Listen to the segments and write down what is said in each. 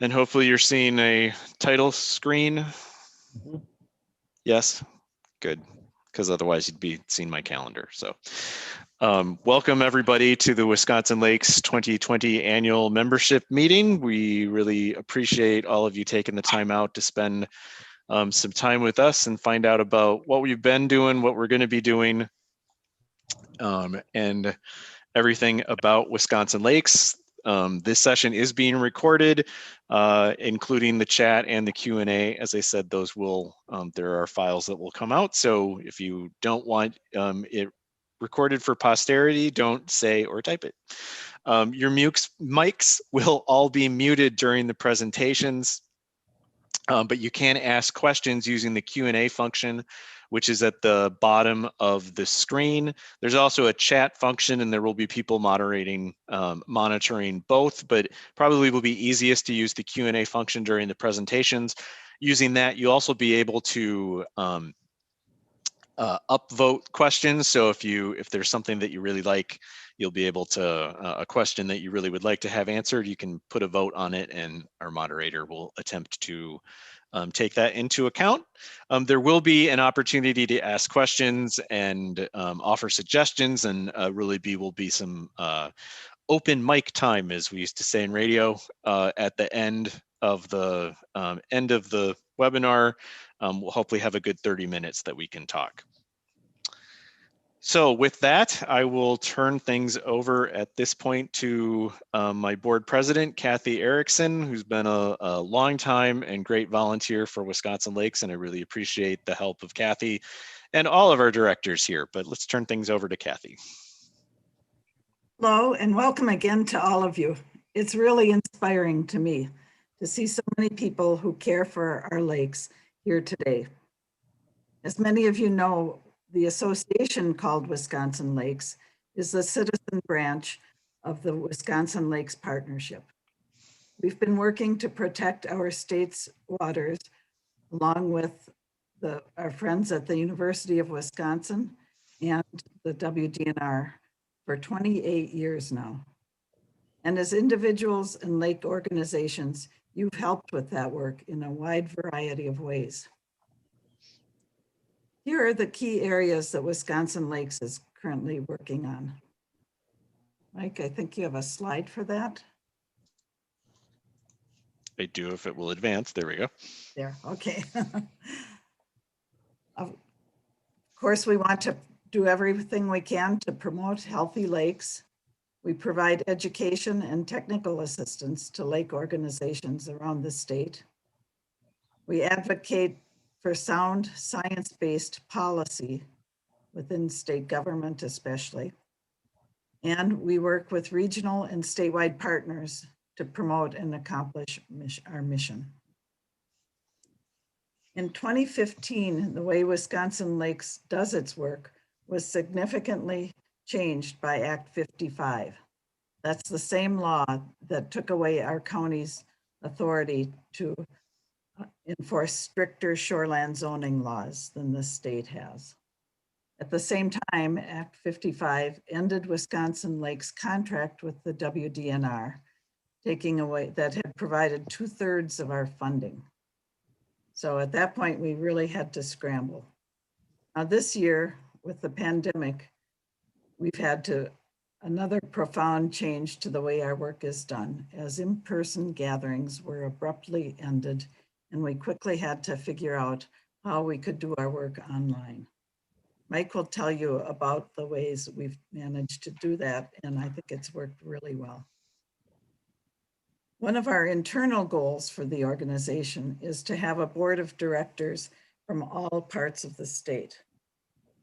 And hopefully you're seeing a title screen. Mhm. Yes, good, because otherwise you'd be seeing my calendar. So welcome everybody to the Wisconsin Lakes 2020 annual membership meeting. We really appreciate all of you taking the time out to spend some time with us and find out about what we've been doing, what we're going to be doing, and everything about Wisconsin Lakes. This session is being recorded, including the chat and the Q&A. As I said, those will, there are files that will come out. So if you don't want it recorded for posterity, don't say or type it. Your mics will all be muted during the presentations, but you can ask questions using the Q&A function, which is at the bottom of the screen. There's also a chat function, and there will be people monitoring both, but probably will be easiest to use the Q&A function during the presentations. Using that, you'll also be able to upvote questions. So if there's something that you really like, you'll be able to, a question that you really would like to have answered, you can put a vote on it and our moderator will attempt to take that into account. There will be an opportunity to ask questions and offer suggestions, and will be some open mic time, as we used to say in radio, at the end of the webinar. We'll hopefully have a good 30 minutes that we can talk. So with that, I will turn things over at this point to my board president, Kathy Erickson, who's been a long time and great volunteer for Wisconsin Lakes, and I really appreciate the help of Kathy and all of our directors here. But let's turn things over to Kathy. Hello, and welcome again to all of you. It's really inspiring to me to see so many people who care for our lakes here today. As many of you know, the association called Wisconsin Lakes is the citizen branch of the Wisconsin Lakes Partnership. We've been working to protect our state's waters along with our friends at the University of Wisconsin and the WDNR for 28 years now. And as individuals and lake organizations, you've helped with that work in a wide variety of ways. Here are the key areas that Wisconsin Lakes is currently working on. Mike, I think you have a slide for that. I do, if it will advance. There we go. There, okay. Of course, we want to do everything we can to promote healthy lakes. We provide education and technical assistance to lake organizations around the state. We advocate for sound science-based policy within state government especially. And we work with regional and statewide partners to promote and accomplish our mission. In 2015, the way Wisconsin Lakes does its work was significantly changed by Act 55. That's the same law that took away our county's authority to enforce stricter shoreland zoning laws than the state has. At the same time, Act 55 ended Wisconsin Lakes' contract with the WDNR, taking away that had provided 2/3 of our funding. So at that point, we really had to scramble. Now this year, with the pandemic, we've had another profound change to the way our work is done, as in-person gatherings were abruptly ended, and we quickly had to figure out how we could do our work online. Mike will tell you about the ways we've managed to do that, and I think it's worked really well. One of our internal goals for the organization is to have a board of directors from all parts of the state.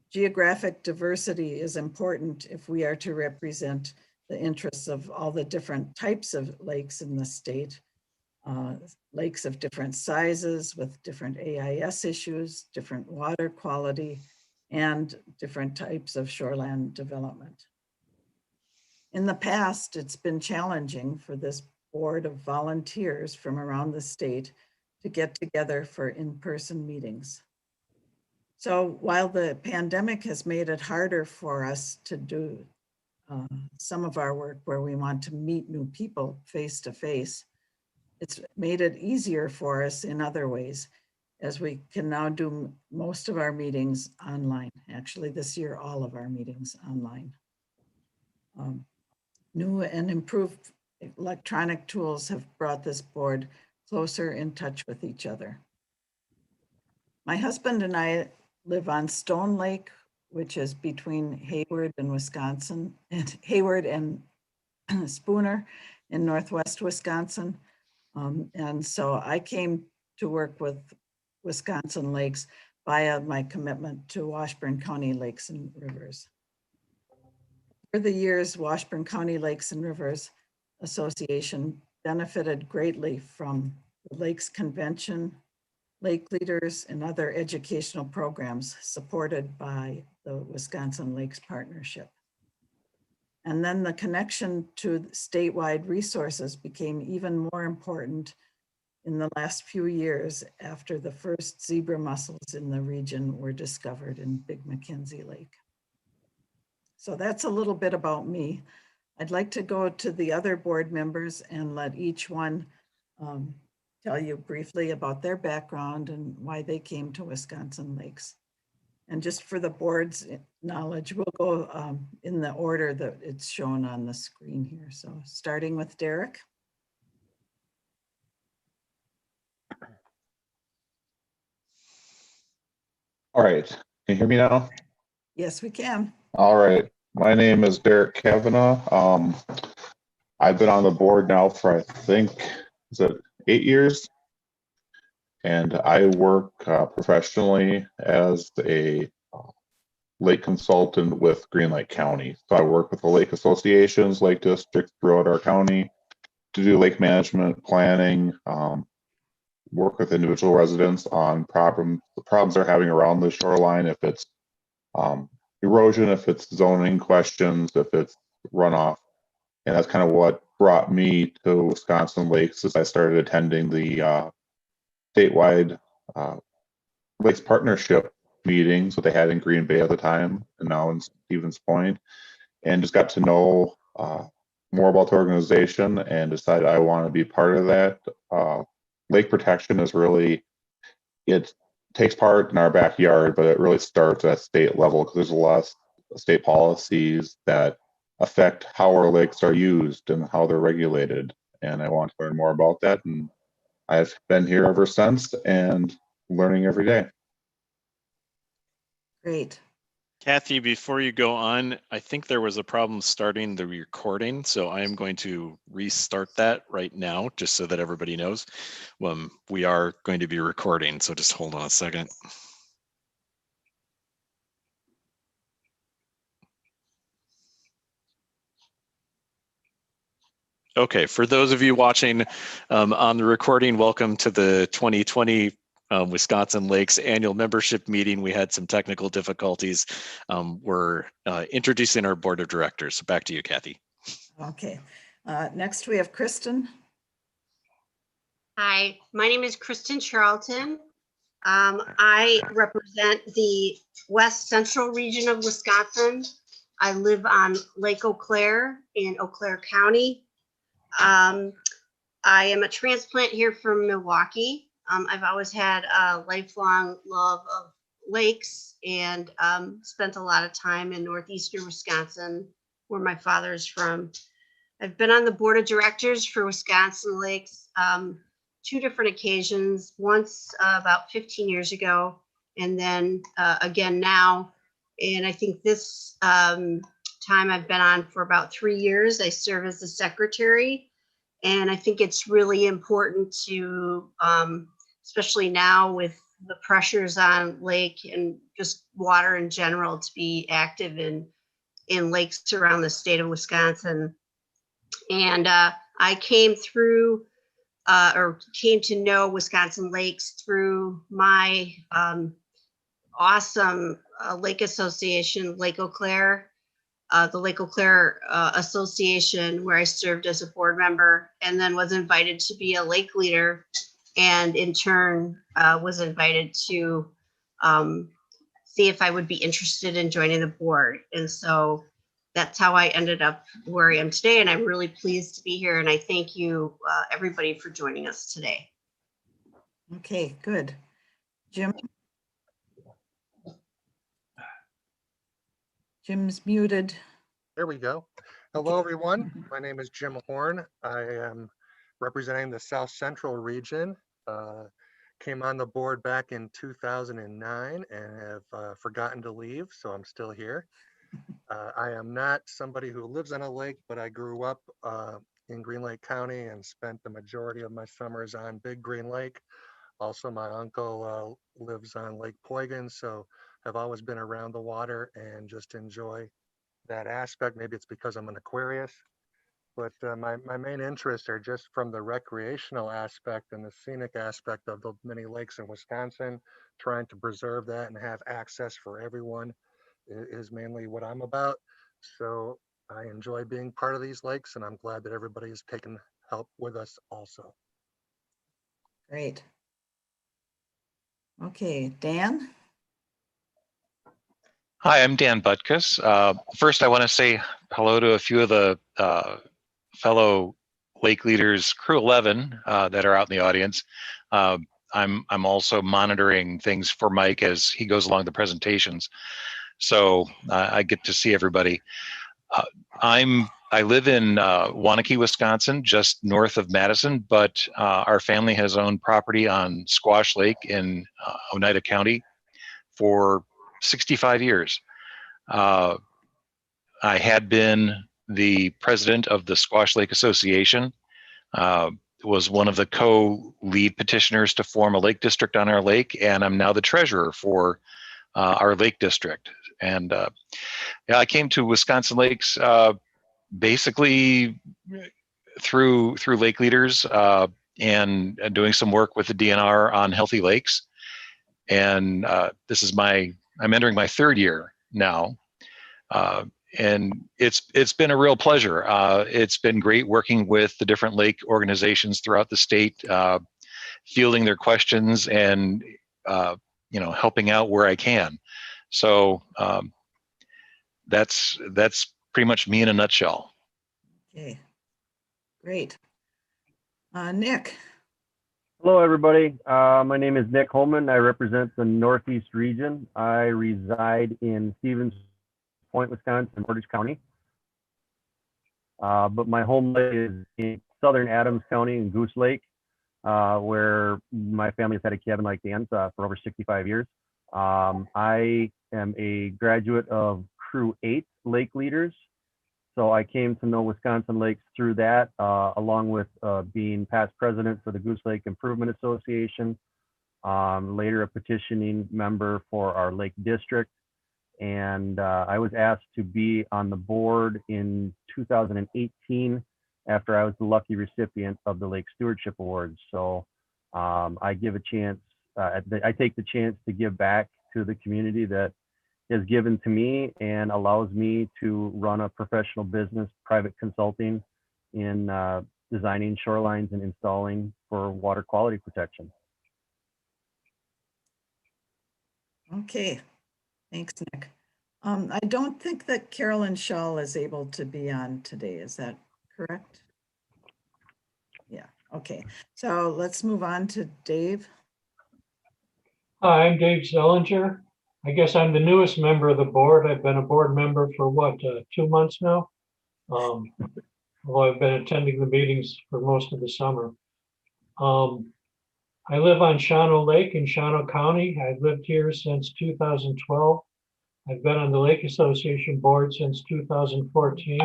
Geographic diversity is important if we are to represent the interests of all the different types of lakes in the state, lakes of different sizes with different AIS issues, different water quality, and different types of shoreland development. In the past, it's been challenging for this board of volunteers from around the state to get together for in-person meetings. So while the pandemic has made it harder for us to do some of our work where we want to meet new people face to face, it's made it easier for us in other ways, as we can now do most of our meetings online. Actually, this year, all of our meetings online. New and improved electronic tools have brought this board closer in touch with each other. My husband and I live on Stone Lake, which is between Hayward and Wisconsin, and Hayward and Spooner in Northwest Wisconsin. And so I came to work with Wisconsin Lakes via my commitment to Washburn County Lakes and Rivers. For the years, Washburn County Lakes and Rivers Association benefited greatly from the Lakes Convention, lake leaders, and other educational programs supported by the Wisconsin Lakes Partnership. And then the connection to statewide resources became even more important in the last few years after the first zebra mussels in the region were discovered in Big McKenzie Lake. So that's a little bit about me. I'd like to go to the other board members and let each one tell you briefly about their background and why they came to Wisconsin Lakes. And just for the board's knowledge, we'll go in the order that it's shown on the screen here. So starting with Derek. All right, can you hear me now? Yes, we can. All right, my name is Derek Kavanaugh. I've been on the board now for, I think, is it 8 years? And I work professionally as a lake consultant with Green Lake County. So I work with the lake associations, lake districts throughout our county to do lake management planning, work with individual residents on the problems they're having around the shoreline, if it's erosion, if it's zoning questions, if it's runoff. And that's kind of what brought me to Wisconsin Lakes as I started attending the statewide Lakes Partnership meetings that they had in Green Bay at the time and now in Stevens Point, and just got to know more about the organization and decided I want to be part of that. Lake protection is really, it takes part in our backyard, but it really starts at state level because there's a lot of state policies that affect how our lakes are used and how they're regulated. And I want to learn more about that. And I've been here ever since and learning every day. Great. Kathy, before you go on, I think there was a problem starting the recording, so I am going to restart that right now, just so that everybody knows. We are going to be recording, so just hold on a second. Okay, for those of you watching on the recording, welcome to the 2020 Wisconsin Lakes annual membership meeting. We had some technical difficulties. We're introducing our board of directors. So back to you, Kathy. Okay. Next we have Kristen. Hi, my name is Kristen Charlton. I represent the West Central region of Wisconsin. I live on Lake Eau Claire in Eau Claire County. I am a transplant here from Milwaukee. I've always had a lifelong love of lakes and spent a lot of time in northeastern Wisconsin, where my father is from. I've been on the board of directors for Wisconsin Lakes 2 different occasions, once about 15 years ago, and then again now. And I think this time I've been on for about 3 years. I serve as the secretary. And I think it's really important to, especially now with the pressures on lake and just water in general, to be active in lakes around the state of Wisconsin. And I came through or came to know Wisconsin Lakes through my awesome lake association, Lake Eau Claire. The Lake Eau Claire Association, where I served as a board member, and then was invited to be a lake leader, and in turn was invited to see if I would be interested in joining the board. And so that's how I ended up where I am today. And I'm really pleased to be here. And I thank you, everybody, for joining us today. Okay, good. Jim? Jim's muted. There we go. Hello, everyone. My name is Jim Horn. I am representing the South Central region. Came on the board back in 2009 and have forgotten to leave, so I'm still here. I am not somebody who lives on a lake, but I grew up in Green Lake County and spent the majority of my summers on Big Green Lake. Also, my uncle lives on Lake Poygan, so I've always been around the water and just enjoy that aspect. Maybe it's because I'm an Aquarius, but my main interests are just from the recreational aspect and the scenic aspect of the many lakes in Wisconsin. Trying to preserve that and have access for everyone is mainly what I'm about. So I enjoy being part of these lakes, and I'm glad that everybody has taken help with us also. Great. Okay, Dan? Hi, I'm Dan Butkus. First, I want to say hello to a few of the fellow Lake Leaders, Crew 11, that are out in the audience. I'm also monitoring things for Mike as he goes along the presentations, so I get to see everybody. I live in Waunakee, Wisconsin, just north of Madison, but our family has owned property on Squash Lake in Oneida County for 65 years. I had been the president of the Squash Lake Association, was one of the co-lead petitioners to form a lake district on our lake, and I'm now the treasurer for our lake district. And yeah, I came to Wisconsin Lakes basically through Lake Leaders and doing some work with the DNR on healthy lakes. And I'm entering my third year now, and it's been a real pleasure. It's been great working with the different lake organizations throughout the state, fielding their questions and helping out where I can. So that's pretty much me in a nutshell. Okay, great. Nick? Hello, everybody. My name is Nick Holman. I represent the Northeast region. I reside in Stevens Point, Wisconsin, Portage County. But my home lake is in southern Adams County in Goose Lake, where my family has had a cabin like Dan's for over 65 years. I am a graduate of Crew 8 Lake Leaders. So I came to know Wisconsin Lakes through that, along with being past president for the Goose Lake Improvement Association, later a petitioning member for our Lake District. And I was asked to be on the board in 2018 after I was the lucky recipient of the Lake Stewardship Awards. So I take the chance to give back to the community that is given to me and allows me to run a professional business, private consulting in designing shorelines and installing for water quality protection. Okay, thanks, Nick. I don't think that Carolyn Shaw is able to be on today. Is that correct? Yeah, okay. So let's move on to Dave. Hi, I'm Dave Zellinger. I guess I'm the newest member of the board. I've been a board member for what, 2 months now? Although I've been attending the meetings for most of the summer. I live on Shawano Lake in Shawano County. I've lived here since 2012. I've been on the Lake Association board since 2014.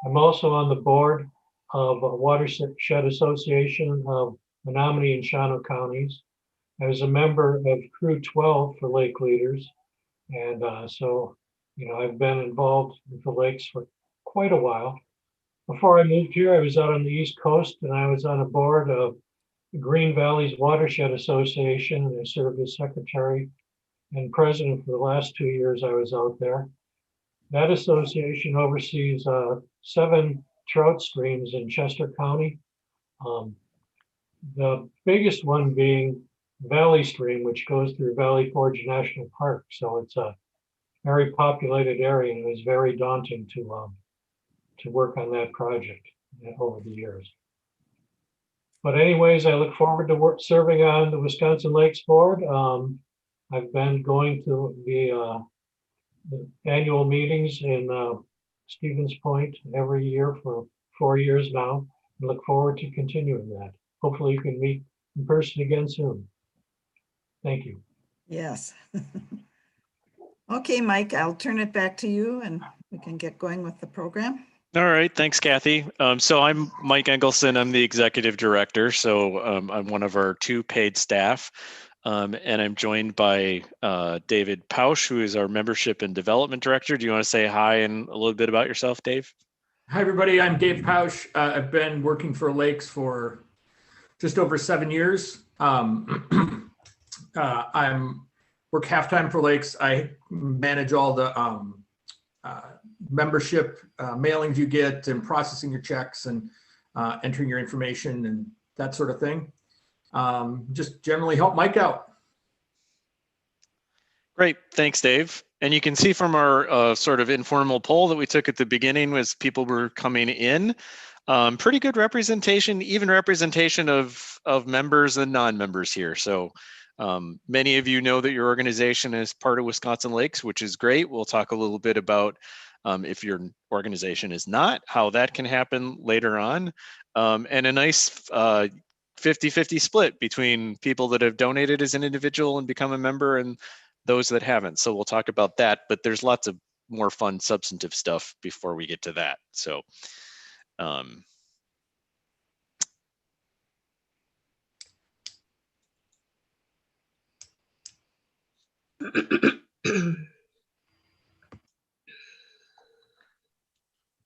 I'm also on the board of a Watershed Association of Menominee and Shawano counties. I was a member of Crew 12 for Lake Leaders. And so, I've been involved with the lakes for quite a while. Before I moved here, I was out on the East Coast and I was on a board of the Green Valley's Watershed Association. And I served as secretary and president for the last 2 years I was out there. That association oversees 7 trout streams in Chester County. The biggest one being Valley Stream, which goes through Valley Forge National Park. So it's a very populated area, and it was very daunting to work on that project over the years. But anyways, I look forward to serving on the Wisconsin Lakes Board. I've been going to the annual meetings in Stevens Point every year for 4 years now. I look forward to continuing that. Hopefully you can meet in person again soon. Thank you. Yes. Okay, Mike, I'll turn it back to you and we can get going with the program. All right, thanks, Kathy. So I'm Mike Engelson. I'm the executive director. So I'm one of our 2 paid staff. And I'm joined by David Pausch, who is our membership and development director. Do you want to say hi and a little bit about yourself, Dave? Hi, everybody. I'm Dave Pausch. I've been working for Lakes for just over 7 years. I'm work half-time for Lakes. I manage all the membership mailings you get and processing your checks and entering your information and that sort of thing. Just generally help Mike out. Great, thanks, Dave. And you can see from our sort of informal poll that we took at the beginning as people were coming in, pretty good representation, even representation of members and non-members here. So many of you know that your organization is part of Wisconsin Lakes, which is great. We'll talk a little bit about if your organization is not, how that can happen later on. And a nice 50-50 split between people that have donated as an individual and become a member and those that haven't. So we'll talk about that, but there's lots of more fun substantive stuff before we get to that. So all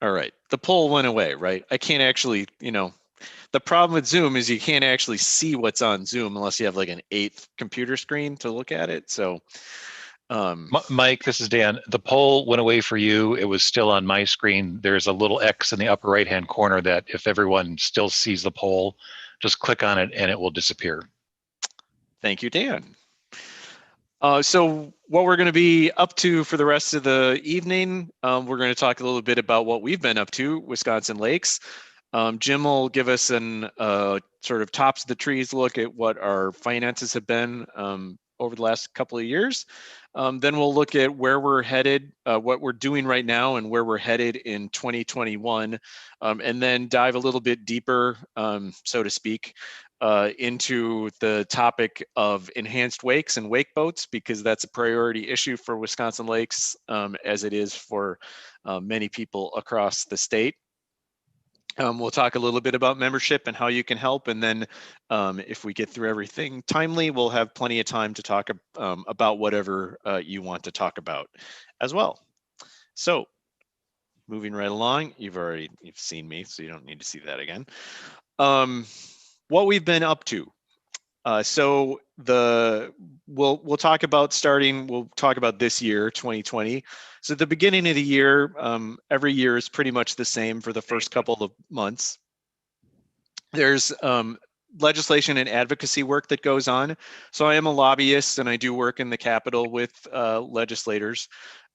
right, the poll went away, right? I can't actually, the problem with Zoom is you can't actually see what's on Zoom unless you have like an 8th computer screen to look at it. So Mike, this is Dan. The poll went away for you. It was still on my screen. There's a little X in the upper right-hand corner that if everyone still sees the poll, just click on it and it will disappear. Thank you, Dan. So what we're going to be up to for the rest of the evening, we're going to talk a little bit about what we've been up to, Wisconsin Lakes. Jim will give us an sort of tops of the trees look at what our finances have been over the last couple of years. Then we'll look at where we're headed, what we're doing right now and where we're headed in 2021, and then dive a little bit deeper, so to speak, into the topic of enhanced wakes and wake boats, because that's a priority issue for Wisconsin Lakes, as it is for many people across the state. We'll talk a little bit about membership and how you can help. And then if we get through everything timely, we'll have plenty of time to talk about whatever you want to talk about as well. So moving right along, you've seen me, so you don't need to see that again. What we've been up to. So we'll talk about we'll talk about this year, 2020. So at the beginning of the year, every year is pretty much the same for the first couple of months. There's legislation and advocacy work that goes on. So I am a lobbyist and I do work in the Capitol with legislators.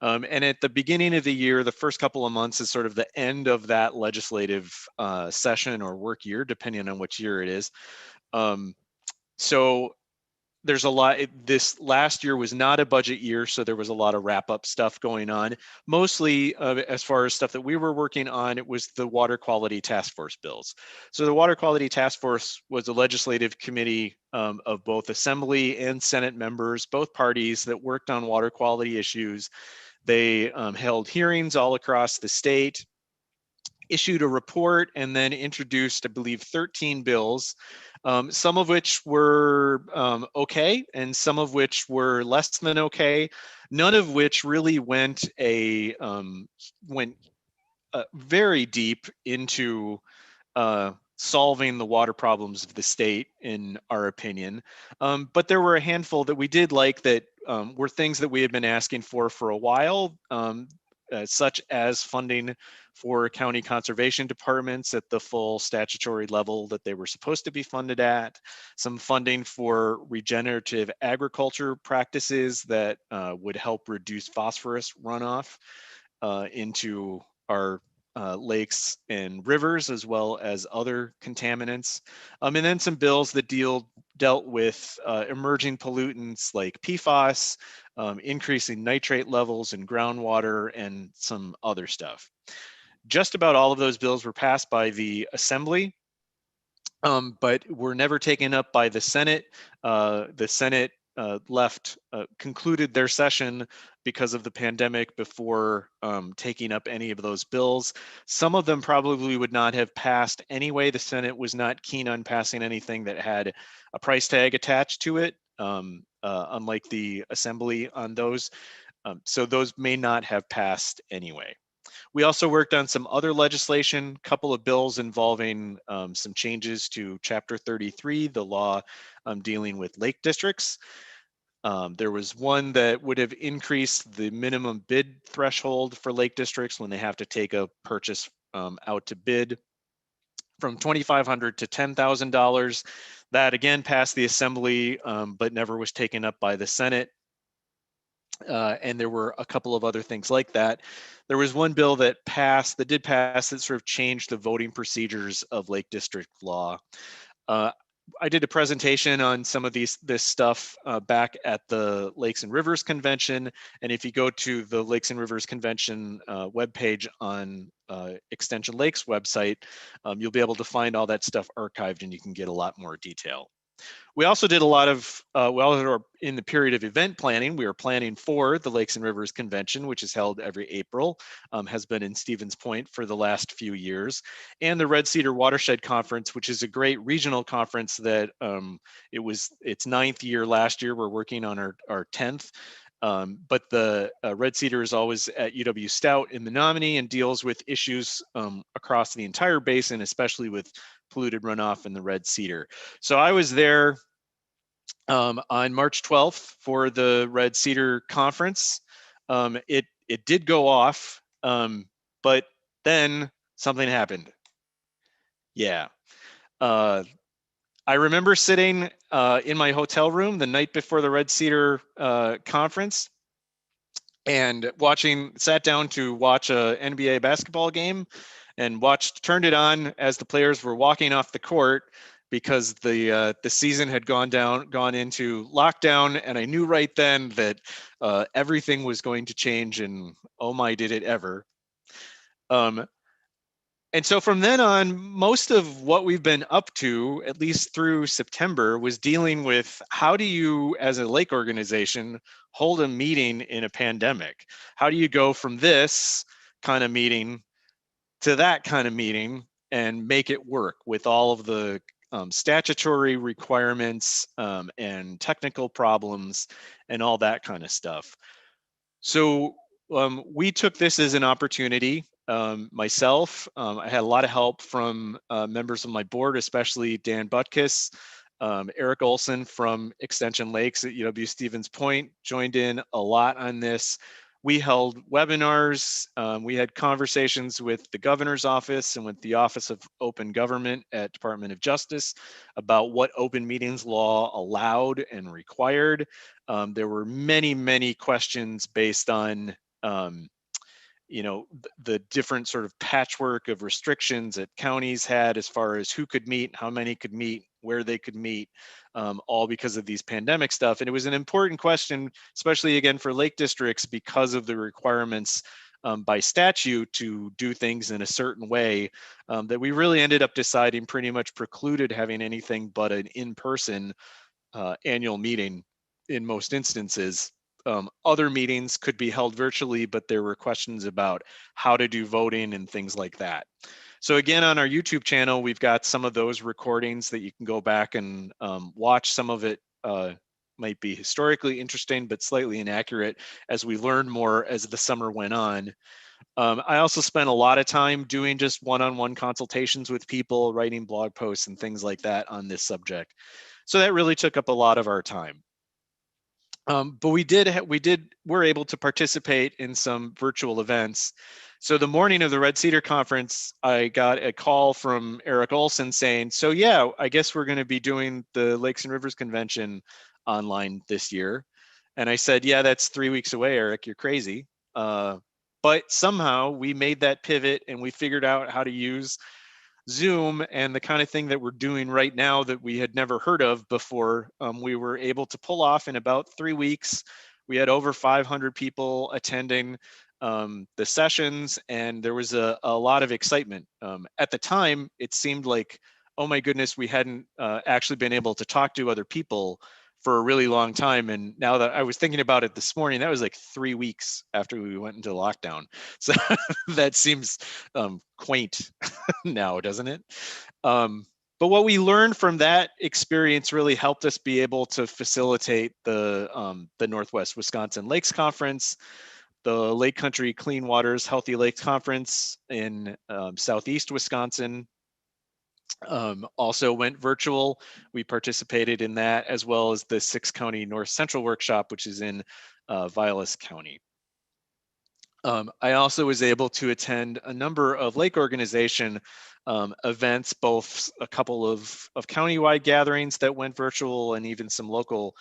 And at the beginning of the year, the first couple of months is sort of the end of that legislative session or work year, depending on which year it is. So there's a lot. This last year was not a budget year, so there was a lot of wrap-up stuff going on. Mostly, as far as stuff that we were working on, it was the water quality task force bills. So the water quality task force was a legislative committee of both Assembly and Senate members, both parties that worked on water quality issues. They held hearings all across the state, issued a report, and then introduced, I believe, 13 bills. Some of which were okay, and some of which were less than okay. None of which really went very deep into solving the water problems of the state, in our opinion. But there were a handful that we did like that were things that we had been asking for a while. such as funding for county conservation departments at the full statutory level that they were supposed to be funded at, some funding for regenerative agriculture practices that would help reduce phosphorus runoff into our lakes and rivers, as well as other contaminants. And then some bills that dealt with emerging pollutants like PFAS, increasing nitrate levels in groundwater, and some other stuff. Just about all of those bills were passed by the Assembly, but were never taken up by the Senate. The Senate concluded their session because of the pandemic before taking up any of those bills. Some of them probably would not have passed anyway. The Senate was not keen on passing anything that had a price tag attached to it, unlike the Assembly on those. So those may not have passed anyway. We also worked on some other legislation, a couple of bills involving some changes to Chapter 33, the law dealing with lake districts. There was one that would have increased the minimum bid threshold for lake districts when they have to take a purchase out to bid from $2,500 to $10,000. That again passed the Assembly, but never was taken up by the Senate. And there were a couple of other things like that. There was one bill that did pass that sort of changed the voting procedures of Lake District law. I did a presentation on some of this stuff back at the Lakes and Rivers Convention. And if you go to the Lakes and Rivers Convention webpage on Extension Lakes website, you'll be able to find all that stuff archived and you can get a lot more detail. We also did a lot of, in the period of event planning, we were planning for the Lakes and Rivers Convention, which is held every April, has been in Stevens Point for the last few years, and the Red Cedar Watershed Conference, which is a great regional conference that its 9th year last year. We're working on our 10th. But the Red Cedar is always at UW Stout in Menominee and deals with issues across the entire basin, especially with polluted runoff in the Red Cedar. So I was there on March 12th for the Red Cedar Conference. It did go off, but then something happened. Yeah. I remember sitting in my hotel room the night before the Red Cedar Conference and sat down to watch a NBA basketball game and turned it on as the players were walking off the court because the season had gone into lockdown, and I knew right then that everything was going to change, and oh my, did it ever. And so from then on, most of what we've been up to, at least through September, was dealing with how do you, as a lake organization, hold a meeting in a pandemic? How do you go from this kind of meeting to that kind of meeting and make it work with all of the statutory requirements and technical problems and all that kind of stuff? So we took this as an opportunity. Myself, I had a lot of help from members of my board, especially Dan Butkus. Eric Olson from Extension Lakes at UW Stevens Point joined in a lot on this. We held webinars. We had conversations with the governor's office and with the Office of Open Government at Department of Justice about what open meetings law allowed and required. There were many, many questions based on the different sort of patchwork of restrictions that counties had as far as who could meet, how many could meet, where they could meet, all because of these pandemic stuff. And it was an important question, especially again for lake districts, because of the requirements by statute to do things in a certain way, that we really ended up deciding pretty much precluded having anything but an in-person annual meeting in most instances. Other meetings could be held virtually, but there were questions about how to do voting and things like that. So again, on our YouTube channel, we've got some of those recordings that you can go back and watch. Some of it might be historically interesting, but slightly inaccurate as we learned more as the summer went on. I also spent a lot of time doing just one-on-one consultations with people, writing blog posts and things like that on this subject. So that really took up a lot of our time. But we're able to participate in some virtual events. So the morning of the Red Cedar Conference, I got a call from Eric Olson saying, so yeah, I guess we're going to be doing the Lakes and Rivers Convention online this year. And I said, yeah, that's 3 weeks away, Eric, you're crazy. But somehow we made that pivot and we figured out how to use Zoom and the kind of thing that we're doing right now that we had never heard of before. We were able to pull off in about 3 weeks. We had over 500 people attending the sessions, and there was a lot of excitement. At the time, it seemed like, oh my goodness, we hadn't actually been able to talk to other people for a really long time. And now that I was thinking about it this morning, that was like 3 weeks after we went into lockdown. So that seems quaint now, doesn't it? But what we learned from that experience really helped us be able to facilitate the Northwest Wisconsin Lakes Conference, the Lake Country Clean Waters Healthy Lakes Conference in Southeast Wisconsin. Also went virtual. We participated in that, as well as the 6-county North Central Workshop, which is in Vilas County. I also was able to attend a number of lake organization events, both a couple of countywide gatherings that went virtual and even some local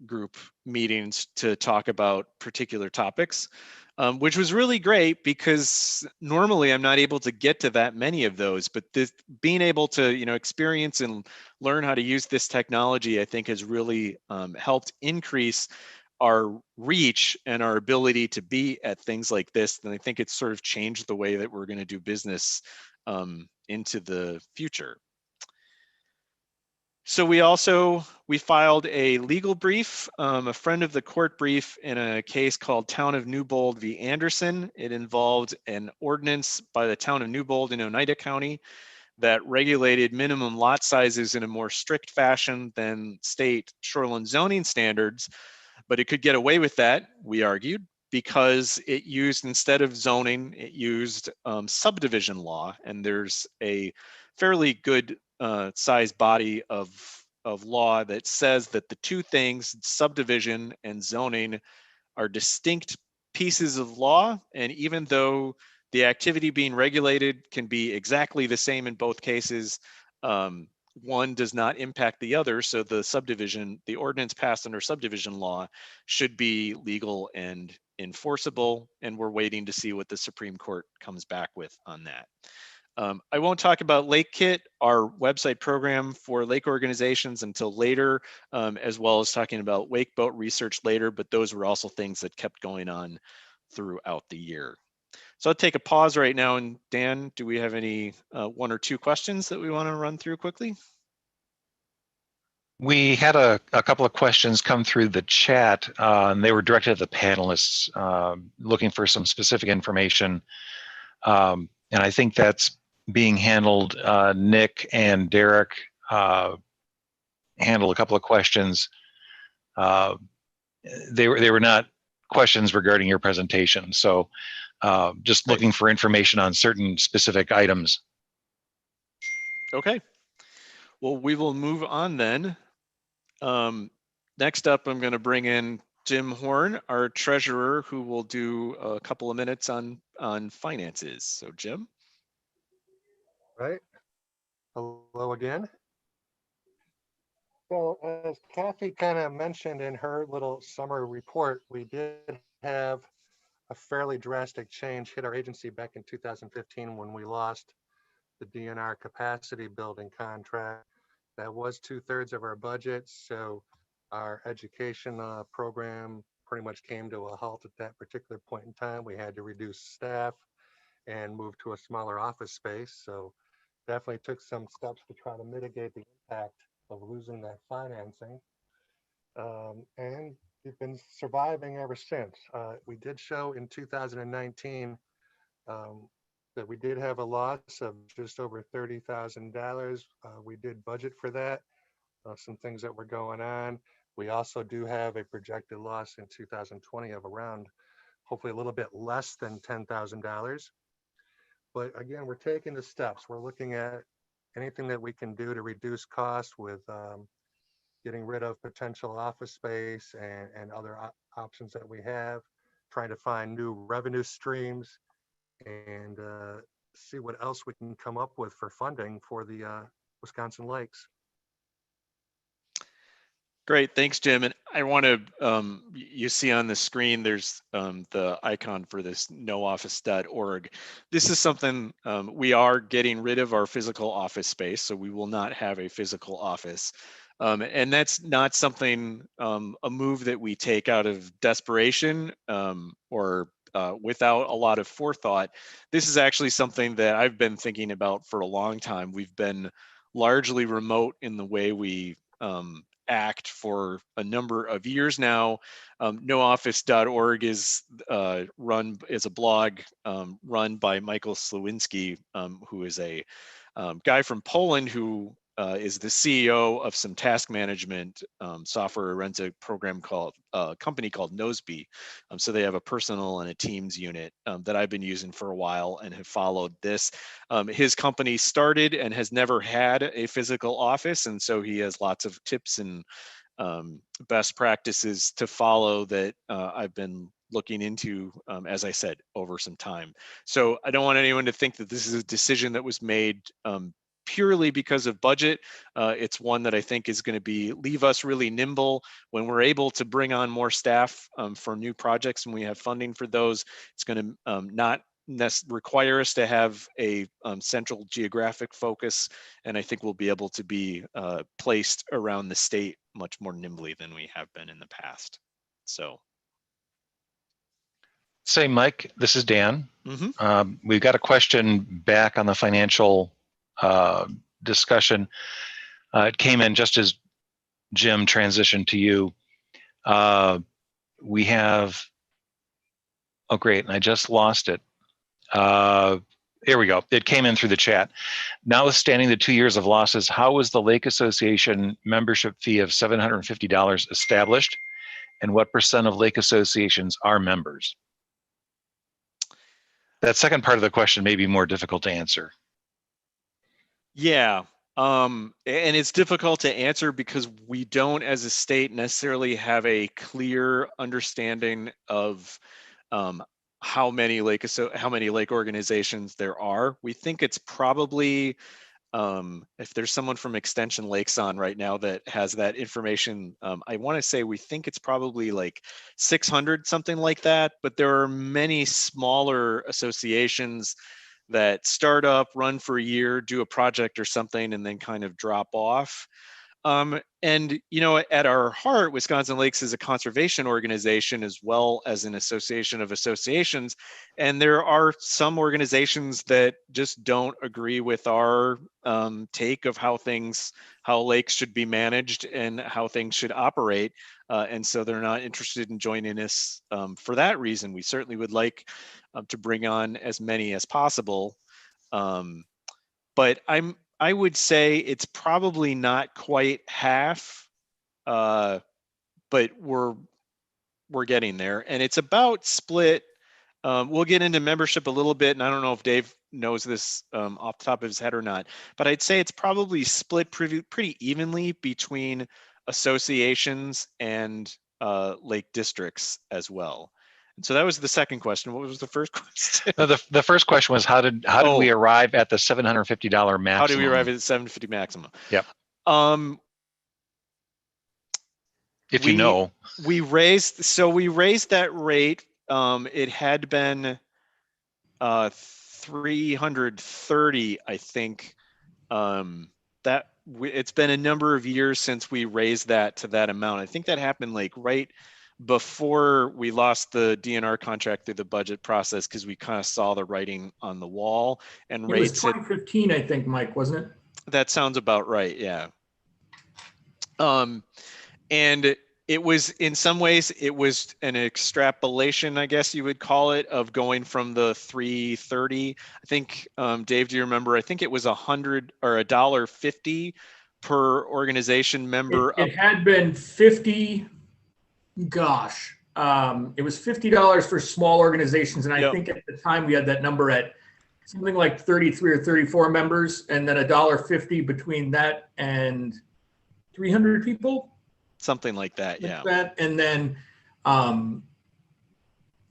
group meetings to talk about particular topics, which was really great because normally I'm not able to get to that many of those, but this, being able to experience and learn how to use this technology, I think has really helped increase our reach and our ability to be at things like this. And I think it's sort of changed the way that we're going to do business into the future. So we filed a legal brief, a friend of the court brief, in a case called Town of Newbold v. Anderson. It involved an ordinance by the Town of Newbold in Oneida County that regulated minimum lot sizes in a more strict fashion than state shoreline zoning standards. But it could get away with that, we argued, because it used, instead of zoning, it used subdivision law. And there's a fairly good sized body of law that says that the two things, subdivision and zoning, are distinct pieces of law. And even though the activity being regulated can be exactly the same in both cases, one does not impact the other. So the ordinance passed under subdivision law should be legal and enforceable. And we're waiting to see what the Supreme Court comes back with on that. I won't talk about Lake Kit, our website program for lake organizations, until later, as well as talking about wake boat research later, but those were also things that kept going on throughout the year. So I'll take a pause right now. And Dan, do we have any 1 or 2 questions that we want to run through quickly? We had a couple of questions come through the chat, and they were directed at the panelists, looking for some specific information. And I think that's being handled. Nick and Derek handled a couple of questions. They were not questions regarding your presentation. So just looking for information on certain specific items. Okay. Well, we will move on then. Next up, I'm going to bring in Jim Horn, our treasurer, who will do a couple of minutes on finances. So Jim. Right. Hello again. So as Kathy kind of mentioned in her little summer report, we did have a fairly drastic change hit our agency back in 2015 when we lost the DNR capacity building contract. That was 2/3 of our budget. So our education program pretty much came to a halt at that particular point in time. We had to reduce staff and move to a smaller office space. So definitely took some steps to try to mitigate the impact of losing that financing. And we've been surviving ever since. We did show in 2019 that we did have a loss of just over $30,000. We did budget for that, some things that were going on. We also do have a projected loss in 2020 of around, hopefully a little bit less than $10,000. But again, we're taking the steps. We're looking at anything that we can do to reduce costs with getting rid of potential office space and other options that we have, trying to find new revenue streams, and see what else we can come up with for funding for the Wisconsin Lakes. Great, thanks, Jim. And I want to, you see on the screen, there's the icon for this nooffice.org. This is something, we are getting rid of our physical office space, so we will not have a physical office. And that's not something, a move that we take out of desperation or without a lot of forethought. This is actually something that I've been thinking about for a long time. We've been largely remote in the way we act for a number of years now. Nooffice.org is run as a blog run by Michael Slawinski, who is a guy from Poland who is the CEO of some task management software. Runs a program called company called Noseby. So they have a personal and a teams unit that I've been using for a while and have followed this. His company started and has never had a physical office, and so he has lots of tips and best practices to follow that I've been looking into, as I said, over some time. So I don't want anyone to think that this is a decision that was made purely because of budget. It's one that I think is going to leave us really nimble when we're able to bring on more staff for new projects, and we have funding for those. It's going to not require us to have a central geographic focus, and I think we'll be able to be placed around the state much more nimbly than we have been in the past. So. Say, Mike, this is Dan. Mm-hmm. We've got a question back on the financial discussion. It came in just as Jim transitioned to you. We have, oh great, and I just lost it. Here we go. It came in through the chat. Notwithstanding the 2 years of losses, how was the Lake Association membership fee of $750 established? And what % of Lake Associations are members? That second part of the question may be more difficult to answer. Yeah, and it's difficult to answer because we don't, as a state, necessarily have a clear understanding of how many lake organizations there are. We think it's probably, if there's someone from Extension Lakes on right now that has that information, I want to say we think it's probably like 600, something like that. But there are many smaller associations that start up, run for a year, do a project or something, and then kind of drop off. And, you know, at our heart, Wisconsin Lakes is a conservation organization as well as an association of associations. And there are some organizations that just don't agree with our take of how lakes should be managed and how things should operate. And so they're not interested in joining us for that reason. We certainly would like to bring on as many as possible. But I would say it's probably not quite half, but we're getting there, and it's about split. We'll get into membership a little bit, and I don't know if Dave knows this off the top of his head or not, but I'd say it's probably split pretty evenly between associations and lake districts as well. And so that was the second question. What was the first question? No, the first question was how did we arrive at the $750 maximum? How did we arrive at the $750 maximum? Yep. If we raised that rate. It had been 330, I think. It's been a number of years since we raised that to that amount. I think that happened like right before we lost the DNR contract through the budget process, because we kind of saw the writing on the wall, and it was 2015, I think, Mike, wasn't it? That sounds about right. Yeah. And it was, in some ways, it was an extrapolation, I guess you would call it, of going from the 330. I think, Dave, do you remember? I think it was $100 or $1.50 per organization member. It had been 50. Gosh, it was $50 for small organizations, and I think at the time we had that number at something like 33 or 34 members, and then $1.50 between that and 300 people. Something like that, yeah. And then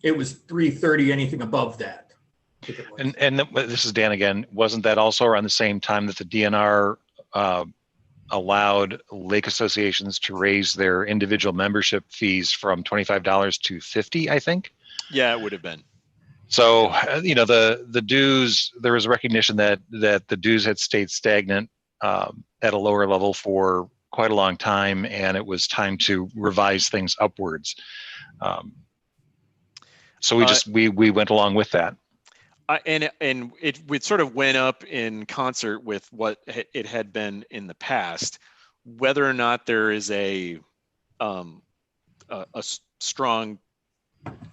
it was 330, anything above that. I think it was. And this is Dan again. Wasn't that also around the same time that the DNR allowed lake associations to raise their individual membership fees from $25 to $50, I think? Yeah, it would have been. So, the dues, there was a recognition that the dues had stayed stagnant at a lower level for quite a long time, and it was time to revise things upwards. So we went along with that. And it sort of went up in concert with what it had been in the past. Whether or not there is a strong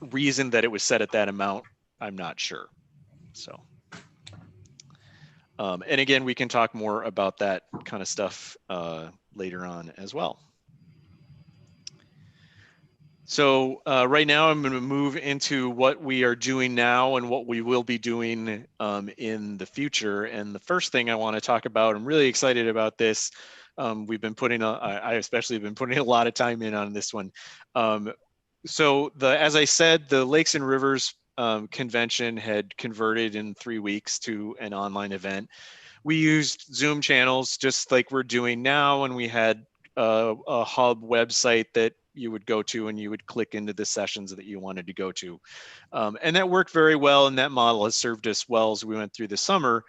reason that it was set at that amount, I'm not sure. So, and again, we can talk more about that kind of stuff later on as well. So right now I'm going to move into what we are doing now and what we will be doing in the future. And the first thing I want to talk about, I'm really excited about this. We've been putting, I especially have been putting a lot of time in on this one. So as I said, the Lakes and Rivers convention had converted in 3 weeks to an online event. We used Zoom channels just like we're doing now, and we had a hub website that you would go to and you would click into the sessions that you wanted to go to. And that worked very well, and that model has served us well as we went through the summer.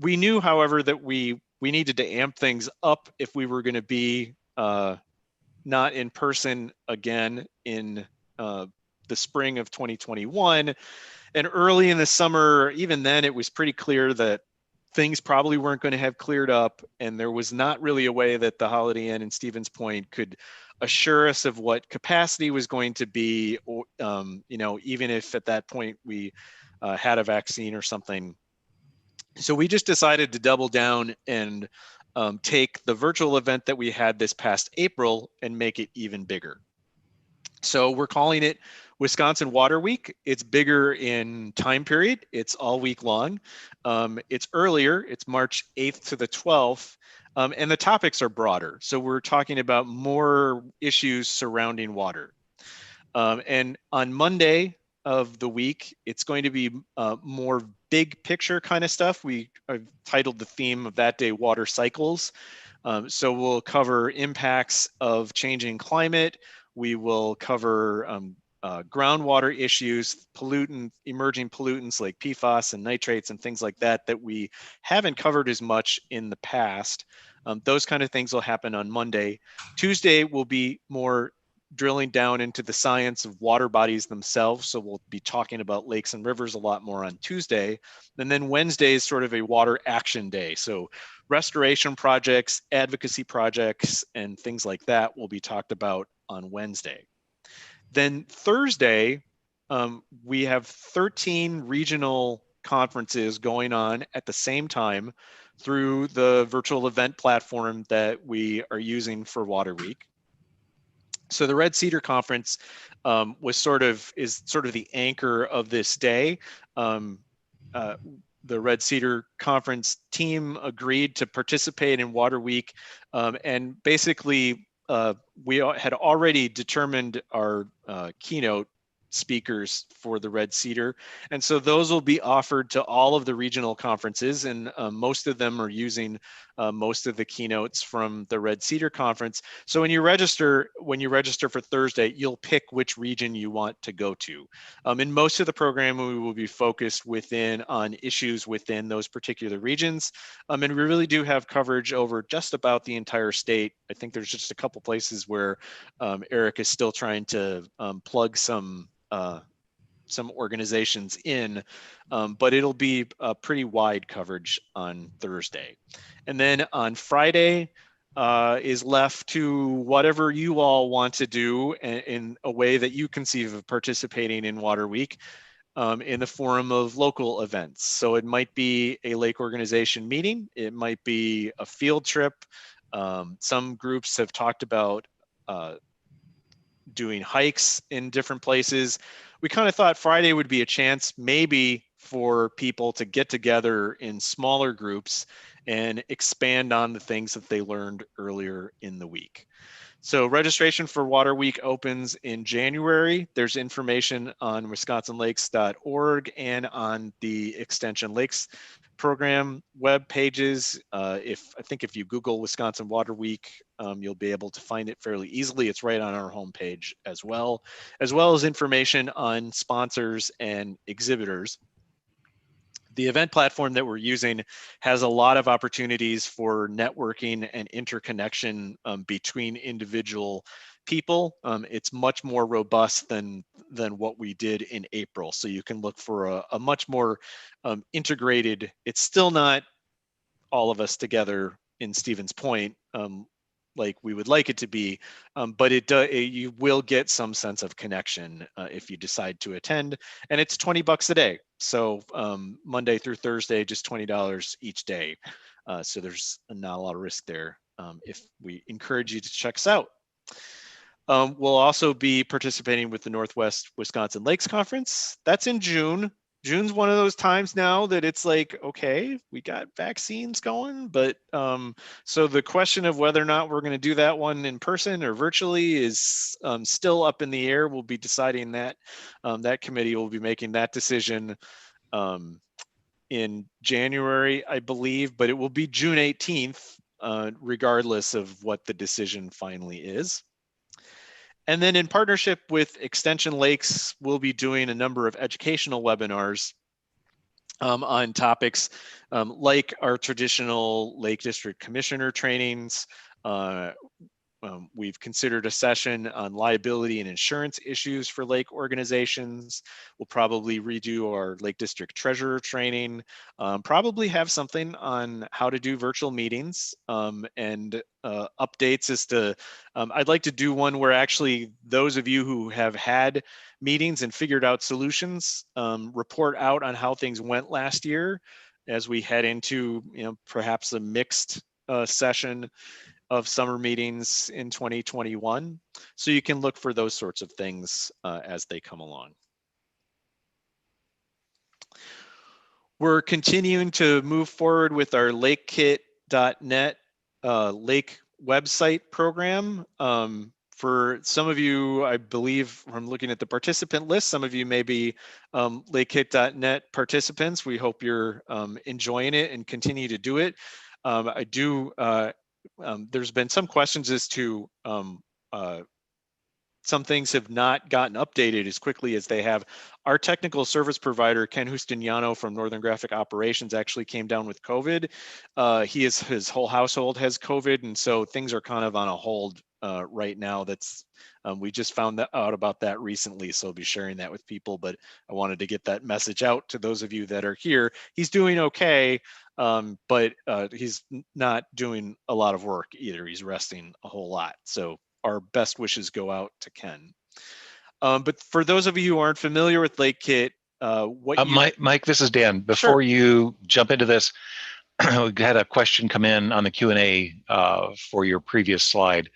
We knew, however, that we needed to amp things up if we were going to be not in person again in the spring of 2021. And early in the summer, even then, it was pretty clear that things probably weren't going to have cleared up, and there was not really a way that the Holiday Inn and Stevens Point could assure us of what capacity was going to be, even if at that point we had a vaccine or something. So we just decided to double down and take the virtual event that we had this past April and make it even bigger. So we're calling it Wisconsin Water Week. It's bigger in time period. It's all week long. It's earlier. It's March 8th to the 12th. And the topics are broader. So we're talking about more issues surrounding water. And on Monday of the week, it's going to be more big picture kind of stuff. We have titled the theme of that day, Water Cycles. So we'll cover impacts of changing climate. We will cover groundwater issues, emerging pollutants like PFAS and nitrates and things like that we haven't covered as much in the past. Those kind of things will happen on Monday. Tuesday will be more drilling down into the science of water bodies themselves. So we'll be talking about lakes and rivers a lot more on Tuesday. And then Wednesday is sort of a water action day. So restoration projects, advocacy projects, and things like that will be talked about on Wednesday. Then Thursday, we have 13 regional conferences going on at the same time through the virtual event platform that we are using for Water Week. So the Red Cedar Conference is sort of the anchor of this day. The Red Cedar Conference team agreed to participate in Water Week, and basically we had already determined our keynote speakers for the Red Cedar. And so those will be offered to all of the regional conferences, and most of them are using most of the keynotes from the Red Cedar Conference. So when you register for Thursday, you'll pick which region you want to go to. In most of the programming, we will be focused on issues within those particular regions. And we really do have coverage over just about the entire state. I think there's just a couple places where Eric is still trying to plug some organizations in, but it'll be a pretty wide coverage on Thursday. And then on Friday is left to whatever you all want to do in a way that you conceive of participating in Water Week in the form of local events. So it might be a lake organization meeting, it might be a field trip. Some groups have talked about doing hikes in different places. We kind of thought Friday would be a chance maybe for people to get together in smaller groups and expand on the things that they learned earlier in the week. So registration for Water Week opens in January. There's information on wisconsinlakes.org and on the Extension Lakes program web pages. I think if you Google Wisconsin Water Week, you'll be able to find it fairly easily. It's right on our homepage as well as information on sponsors and exhibitors. The event platform that we're using has a lot of opportunities for networking and interconnection between individual people. It's much more robust than what we did in April. So you can look for a much more integrated, it's still not all of us together in Stevens Point, like we would like it to be, but you will get some sense of connection if you decide to attend, and it's $20 a day. So Monday through Thursday, just $20 each day. So there's not a lot of risk there. If we encourage you to check us out. We'll also be participating with the Northwest Wisconsin Lakes Conference. That's in June. June's one of those times now that it's like, okay, we got vaccines going, but so the question of whether or not we're going to do that one in person or virtually is still up in the air. We'll be deciding that. That committee will be making that decision in January, I believe, but it will be June 18th, regardless of what the decision finally is. And then in partnership with Extension Lakes, we'll be doing a number of educational webinars on topics like our traditional Lake District Commissioner trainings. We've considered a session on liability and insurance issues for lake organizations. We'll probably redo our Lake District Treasurer training, probably have something on how to do virtual meetings and updates as to, I'd like to do one where actually those of you who have had meetings and figured out solutions report out on how things went last year as we head into, perhaps a mixed session of summer meetings in 2021. So you can look for those sorts of things as they come along. We're continuing to move forward with our lakekit.net lake website program. For some of you, I believe from looking at the participant list, some of you may be lakekit.net participants. We hope you're enjoying it and continue to do it. There's been some questions as to some things have not gotten updated as quickly as they have. Our technical service provider, Ken Hustiniano from Northern Graphic Operations, actually came down with COVID. His whole household has COVID, and so things are kind of on a hold right now. We just found out about that recently, so I'll be sharing that with people, but I wanted to get that message out to those of you that are here. He's doing okay, but he's not doing a lot of work either. He's resting a whole lot. So our best wishes go out to Ken. But for those of you who aren't familiar with LakeKit, Mike, this is Dan. Before Sure. you jump into this, we had a question come in on the Q&A for your previous slide.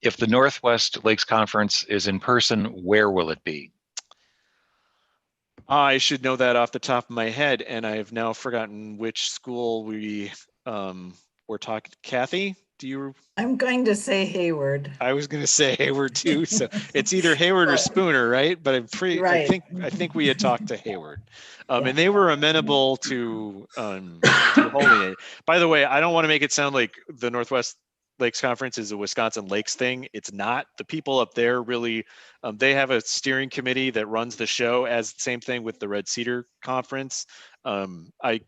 If the Northwest Lakes Conference is in person, where will it be? I should know that off the top of my head, and I have now forgotten which school we were talking. Kathy, do you? I'm going to say Hayward. I was going to say Hayward too. So it's either Hayward or Spooner, right? But I'm pretty. Right. I think we had talked to Hayward, Yeah. and they were amenable to holding it. By the way, I don't want to make it sound like the Northwest Lakes Conference is a Wisconsin Lakes thing. It's not. The people up there really, they have a steering committee that runs the show. As same thing with the Red Cedar Conference. I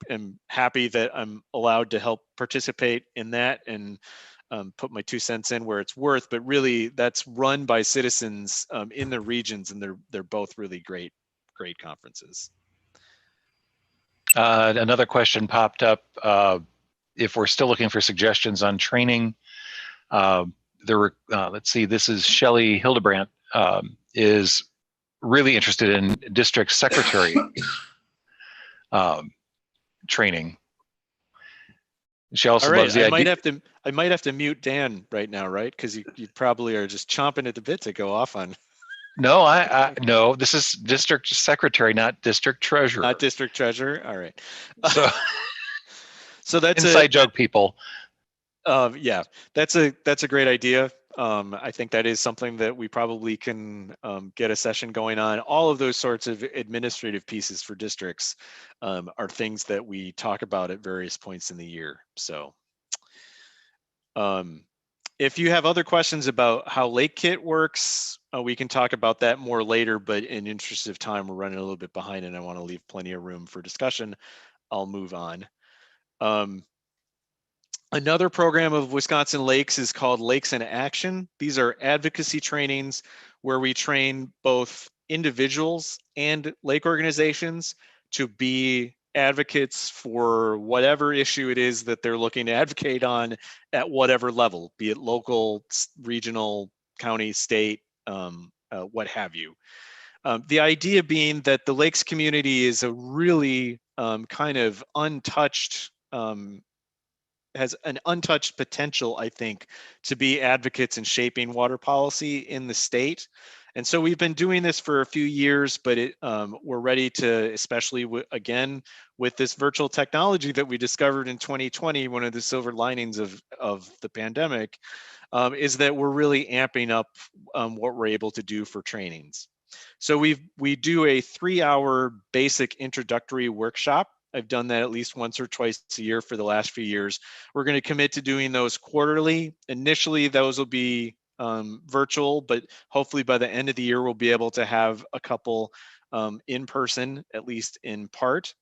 am happy that I'm allowed to help participate in that and put my 2 cents in where it's worth. But really, that's run by citizens in the regions, and they're both really great conferences. Another question popped up. If we're still looking for suggestions on training, let's see, this is Shelley Hildebrandt, is really interested in district secretary training. She also loves the idea. I might have to mute Dan right now, right? Because you probably are just chomping at the bit to go off on. No, no, this is district secretary, not district treasurer. Not district treasurer. All right. So, so that's inside joke, people. Yeah, that's a great idea. I think that is something that we probably can get a session going on. All of those sorts of administrative pieces for districts are things that we talk about at various points in the year. So if you have other questions about how Lake Kit works, we can talk about that more later, but in interest of time, we're running a little bit behind and I want to leave plenty of room for discussion. I'll move on. Another program of Wisconsin Lakes is called Lakes in Action. These are advocacy trainings where we train both individuals and lake organizations to be advocates for whatever issue it is that they're looking to advocate on at whatever level, be it local, regional, county, state, what have you. The idea being that the lakes community is a really kind of untouched has an untouched potential, I think, to be advocates in shaping water policy in the state. And so we've been doing this for a few years, but we're ready to, especially again, with this virtual technology that we discovered in 2020, one of the silver linings of the pandemic, is that we're really amping up what we're able to do for trainings. So we do a 3-hour basic introductory workshop. I've done that at least once or twice a year for the last few years. We're going to commit to doing those quarterly. Initially, those will be virtual, but hopefully by the end of the year, we'll be able to have a couple in person, at least in part.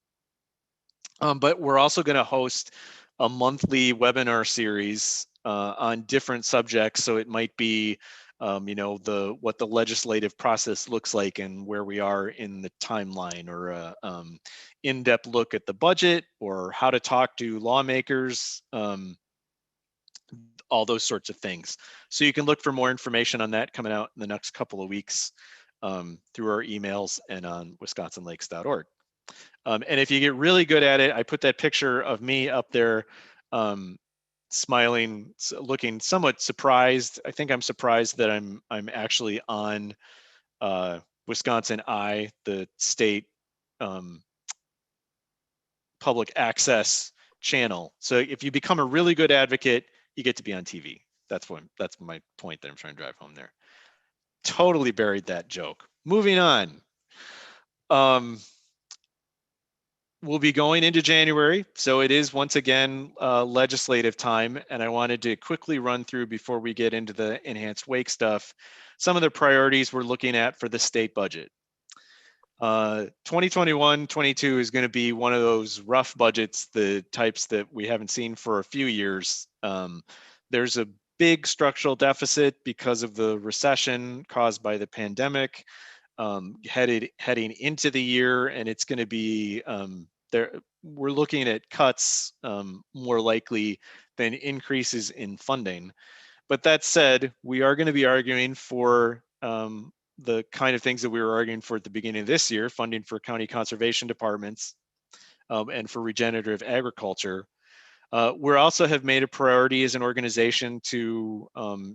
But we're also going to host a monthly webinar series on different subjects. So it might be what the legislative process looks like and where we are in the timeline, or in-depth look at the budget, or how to talk to lawmakers, all those sorts of things. So you can look for more information on that coming out in the next couple of weeks through our emails and on wisconsinlakes.org. And if you get really good at it, I put that picture of me up there smiling, looking somewhat surprised. I think I'm surprised that I'm actually on Wisconsin Eye, the state public access channel. So if you become a really good advocate, you get to be on TV. That's my point that I'm trying to drive home there. Totally buried that joke. Moving on. We'll be going into January, so it is once again legislative time, and I wanted to quickly run through before we get into the enhanced wake stuff, some of the priorities we're looking at for the state budget. 2021-22 is going to be one of those rough budgets, the types that we haven't seen for a few years. There's a big structural deficit because of the recession caused by the pandemic heading into the year, and it's going to be we're looking at cuts more likely than increases in funding. But that said, we are going to be arguing for the kind of things that we were arguing for at the beginning of this year, funding for county conservation departments and for regenerative agriculture. We also have made a priority as an organization to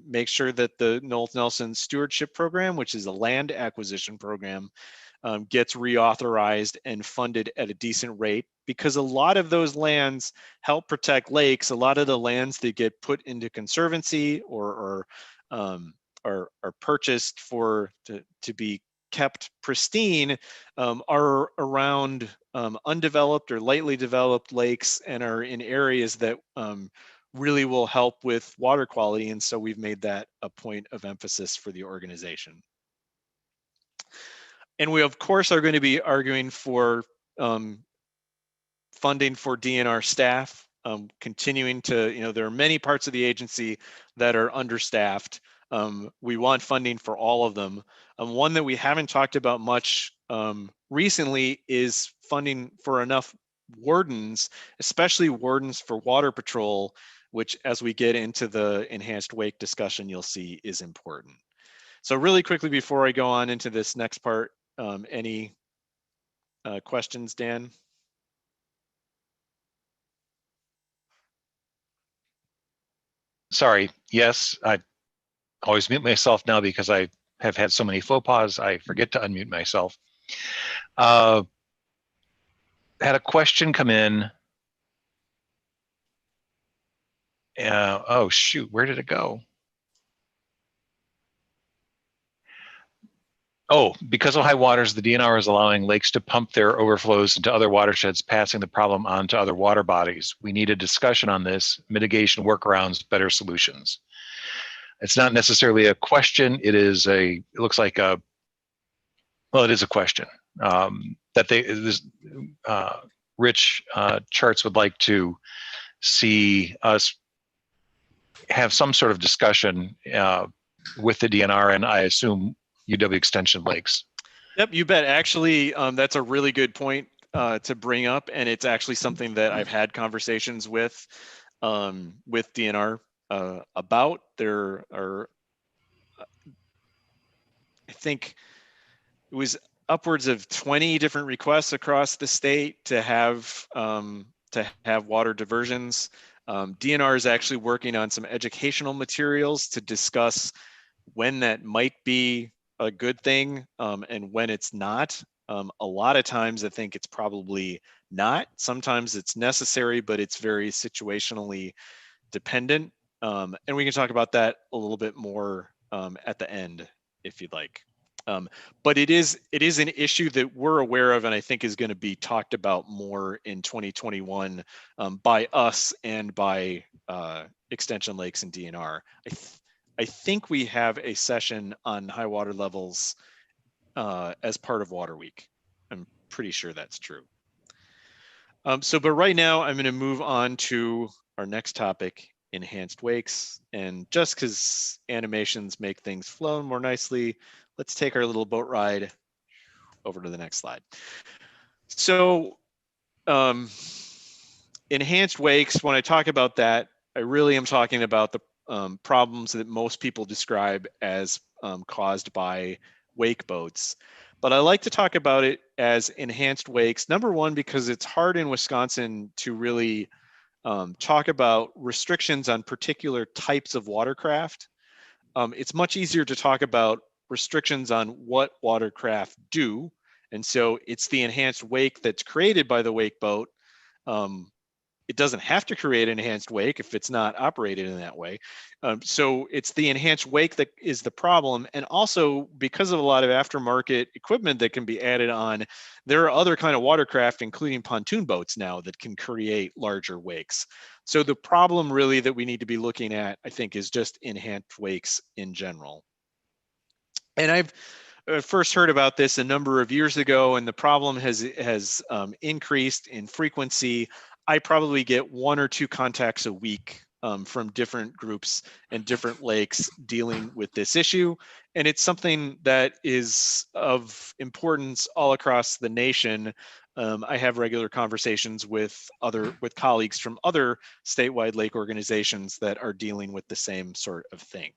make sure that the Knowles Nelson Stewardship Program, which is a land acquisition program, gets reauthorized and funded at a decent rate, because a lot of those lands help protect lakes. A lot of the lands that get put into conservancy or are purchased to be kept pristine are around undeveloped or lightly developed lakes and are in areas that really will help with water quality. And so we've made that a point of emphasis for the organization. And we, of course, are going to be arguing for funding for DNR staff, continuing to, there are many parts of the agency that are understaffed. We want funding for all of them. One that we haven't talked about much recently is funding for enough wardens, especially wardens for water patrol, which, as we get into the enhanced wake discussion, you'll see is important. So really quickly before I go on into this next part, any questions, Dan? Sorry, yes, I always mute myself now because I have had so many faux pas, I forget to unmute myself. Had a question come in, Oh shoot, where did it go? Oh, because of high waters, the DNR is allowing lakes to pump their overflows into other watersheds, passing the problem on to other water bodies. We need a discussion on this, mitigation, workarounds, better solutions. It's not necessarily a question. It looks like a, well, it is a question that Rich Charts would like to see us have some sort of discussion with the DNR and I assume UW Extension Lakes. Yep, you bet. Actually, that's a really good point to bring up, and it's actually something that I've had conversations with DNR about. There are, I think, it was upwards of 20 different requests across the state to have water diversions. DNR is actually working on some educational materials to discuss when that might be a good thing and when it's not. A lot of times I think it's probably not. Sometimes it's necessary, but it's very situationally dependent. And we can talk about that a little bit more at the end if you'd like. But it is an issue that we're aware of and I think is going to be talked about more in 2021 by us and by Extension Lakes and DNR. I think we have a session on high water levels as part of Water Week. I'm pretty sure that's true. But right now I'm going to move on to our next topic, enhanced wakes. And just because animations make things flow more nicely, let's take our little boat ride over to the next slide. So enhanced wakes, when I talk about that, I really am talking about the problems that most people describe as caused by wake boats. But I like to talk about it as enhanced wakes. Number one, because it's hard in Wisconsin to really talk about restrictions on particular types of watercraft. It's much easier to talk about restrictions on what watercraft do. And so it's the enhanced wake that's created by the wake boat. It doesn't have to create an enhanced wake if it's not operated in that way. So it's the enhanced wake that is the problem. And also because of a lot of aftermarket equipment that can be added on, there are other kind of watercraft, including pontoon boats now that can create larger wakes. So the problem really that we need to be looking at, I think, is just enhanced wakes in general. And I've first heard about this a number of years ago, and the problem has increased in frequency. I probably get 1 or 2 contacts a week from different groups and different lakes dealing with this issue. And it's something that is of importance all across the nation. I have regular conversations with colleagues from other statewide lake organizations that are dealing with the same sort of thing.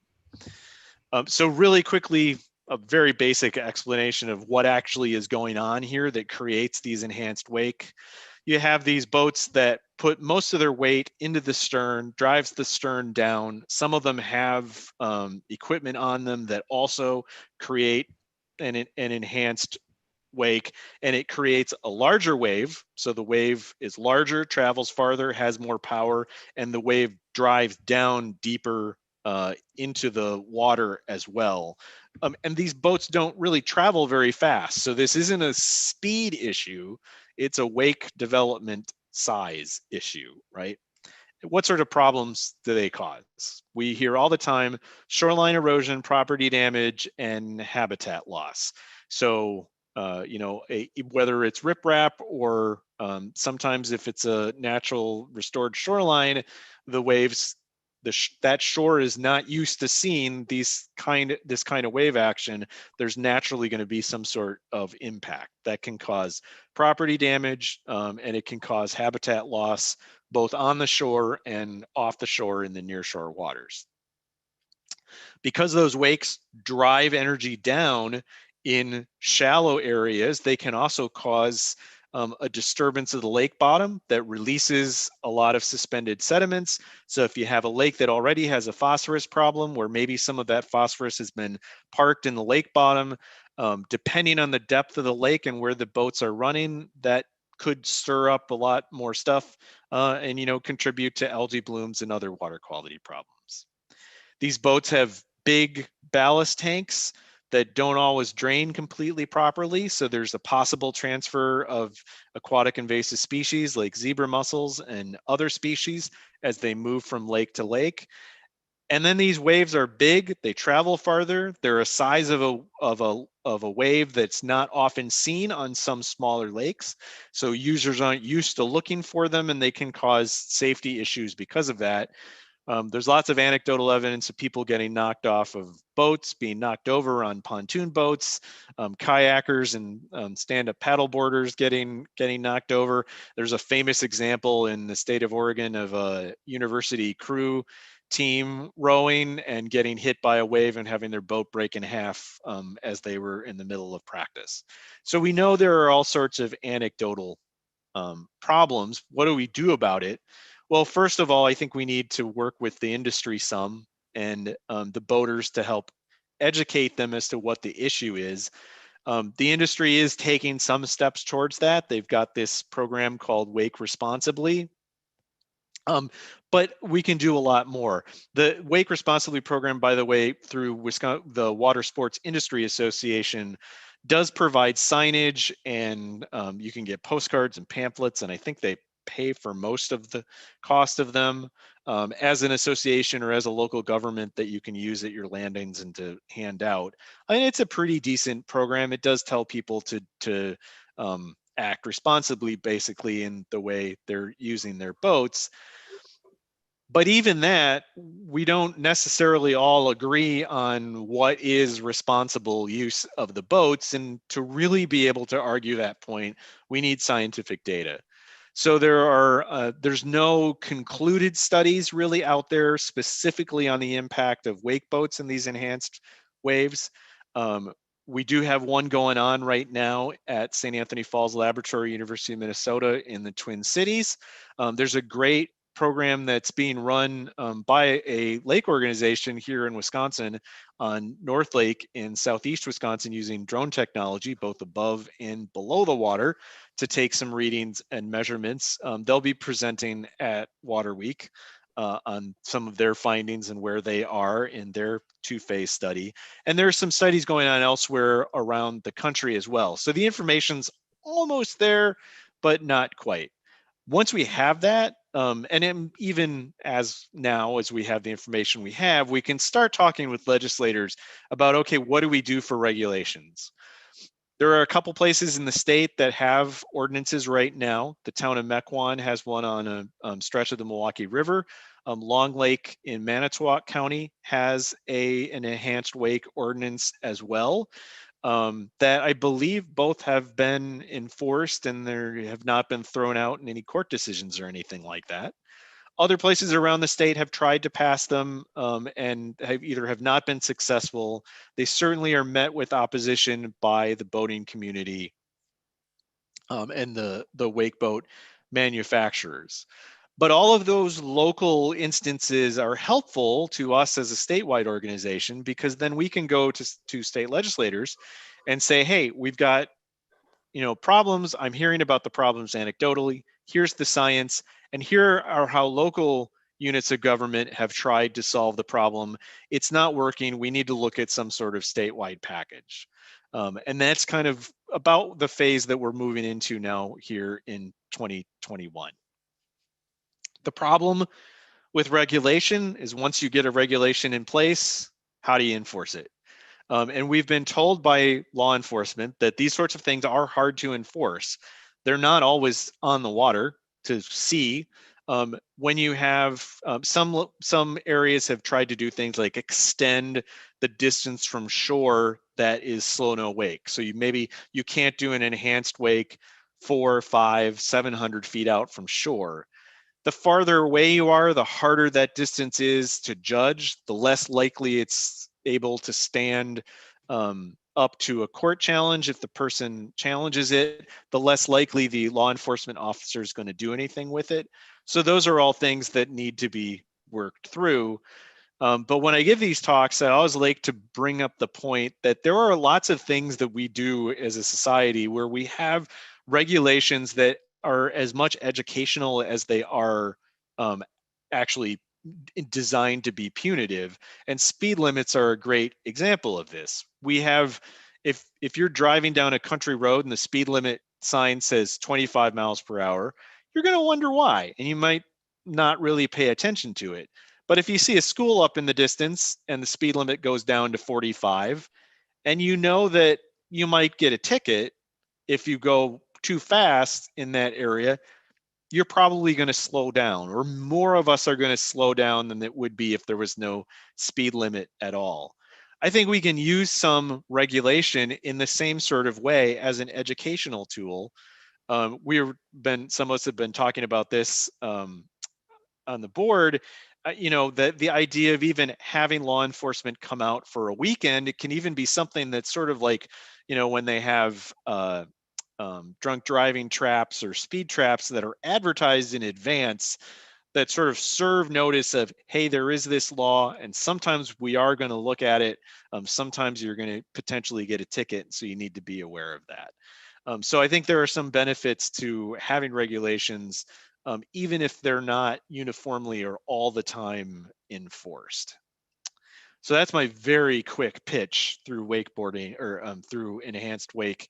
So really quickly, a very basic explanation of what actually is going on here that creates these enhanced wake. You have these boats that put most of their weight into the stern, drives the stern down. Some of them have equipment on them that also create an enhanced wake, and it creates a larger wave. So the wave is larger, travels farther, has more power, and the wave drives down deeper into the water as well. And these boats don't really travel very fast. So this isn't a speed issue. It's a wake development size issue, right? What sort of problems do they cause? We hear all the time, shoreline erosion, property damage, and habitat loss. So, whether it's riprap or sometimes if it's a natural restored shoreline, the waves, that shore is not used to seeing this kind of wave action. There's naturally going to be some sort of impact that can cause property damage, and it can cause habitat loss both on the shore and off the shore in the nearshore waters. Because those wakes drive energy down in shallow areas, they can also cause a disturbance of the lake bottom that releases a lot of suspended sediments. So if you have a lake that already has a phosphorus problem, where maybe some of that phosphorus has been parked in the lake bottom, depending on the depth of the lake and where the boats are running, that could stir up a lot more stuff and, you know, contribute to algae blooms and other water quality problems. These boats have big ballast tanks that don't always drain completely properly. So there's a possible transfer of aquatic invasive species like zebra mussels and other species as they move from lake to lake. And then these waves are big, they travel farther. They're a size of a wave that's not often seen on some smaller lakes. So users aren't used to looking for them, and they can cause safety issues because of that. There's lots of anecdotal evidence of people getting knocked off of boats, being knocked over on pontoon boats, kayakers and stand-up paddleboarders getting knocked over. There's a famous example in the state of Oregon of a university crew team rowing and getting hit by a wave and having their boat break in half as they were in the middle of practice. So we know there are all sorts of anecdotal problems. What do we do about it? Well, first of all, I think we need to work with the industry some and the boaters to help educate them as to what the issue is. The industry is taking some steps towards that. They've got this program called Wake Responsibly. But we can do a lot more. The Wake Responsibly program, by the way, through the Water Sports Industry Association, does provide signage, and you can get postcards and pamphlets, and I think they pay for most of the cost of them as an association or as a local government that you can use at your landings and to hand out. I mean, it's a pretty decent program. It does tell people to act responsibly, basically, in the way they're using their boats. But even that, we don't necessarily all agree on what is responsible use of the boats. And to really be able to argue that point, we need scientific data. So there's no concluded studies really out there specifically on the impact of wake boats in these enhanced waves. We do have one going on right now at St. Anthony Falls Laboratory, University of Minnesota in the Twin Cities. There's a great program that's being run by a lake organization here in Wisconsin on North Lake in southeast Wisconsin using drone technology, both above and below the water, to take some readings and measurements. They'll be presenting at Water Week on some of their findings and where they are in their two-phase study. And there are some studies going on elsewhere around the country as well. So the information's almost there, but not quite. Once we have that, and even as now, as we have the information we have, we can start talking with legislators about, okay, what do we do for regulations? There are a couple places in the state that have ordinances right now. The town of Mequon has one on a stretch of the Milwaukee River. Long Lake in Manitowoc County has an enhanced wake ordinance as well. That I believe both have been enforced and they have not been thrown out in any court decisions or anything like that. Other places around the state have tried to pass them and have not been successful. They certainly are met with opposition by the boating community and the wake boat manufacturers. But all of those local instances are helpful to us as a statewide organization, because then we can go to state legislators and say, hey, we've got problems. I'm hearing about the problems anecdotally. Here's the science. And here are how local units of government have tried to solve the problem. It's not working. We need to look at some sort of statewide package. And that's kind of about the phase that we're moving into now here in 2021. The problem with regulation is once you get a regulation in place, how do you enforce it? And we've been told by law enforcement that these sorts of things are hard to enforce. They're not always on the water to see. When you have some areas have tried to do things like extend the distance from shore that is slow no wake. So you can't do an enhanced wake 400, 500, 700 feet out from shore. The farther away you are, the harder that distance is to judge, the less likely it's able to stand up to a court challenge. If the person challenges it, the less likely the law enforcement officer is going to do anything with it. So those are all things that need to be worked through. But when I give these talks, I always like to bring up the point that there are lots of things that we do as a society where we have regulations that are as much educational as they are actually designed to be punitive. And speed limits are a great example of this. We have, if you're driving down a country road and the speed limit sign says 25 miles per hour, you're going to wonder why, and you might not really pay attention to it. But if you see a school up in the distance and the speed limit goes down to 45, and you know that you might get a ticket if you go too fast in that area, you're probably going to slow down, or more of us are going to slow down than it would be if there was no speed limit at all. I think we can use some regulation in the same sort of way as an educational tool. Some of us have been talking about this on the board. The idea of even having law enforcement come out for a weekend, it can even be something that's sort of like, when they have drunk driving traps or speed traps that are advertised in advance, that sort of serve notice of, hey, there is this law, and sometimes we are going to look at it. Sometimes you're going to potentially get a ticket, so you need to be aware of that. So I think there are some benefits to having regulations, even if they're not uniformly or all the time enforced. So that's my very quick pitch through wakeboarding, or through enhanced wake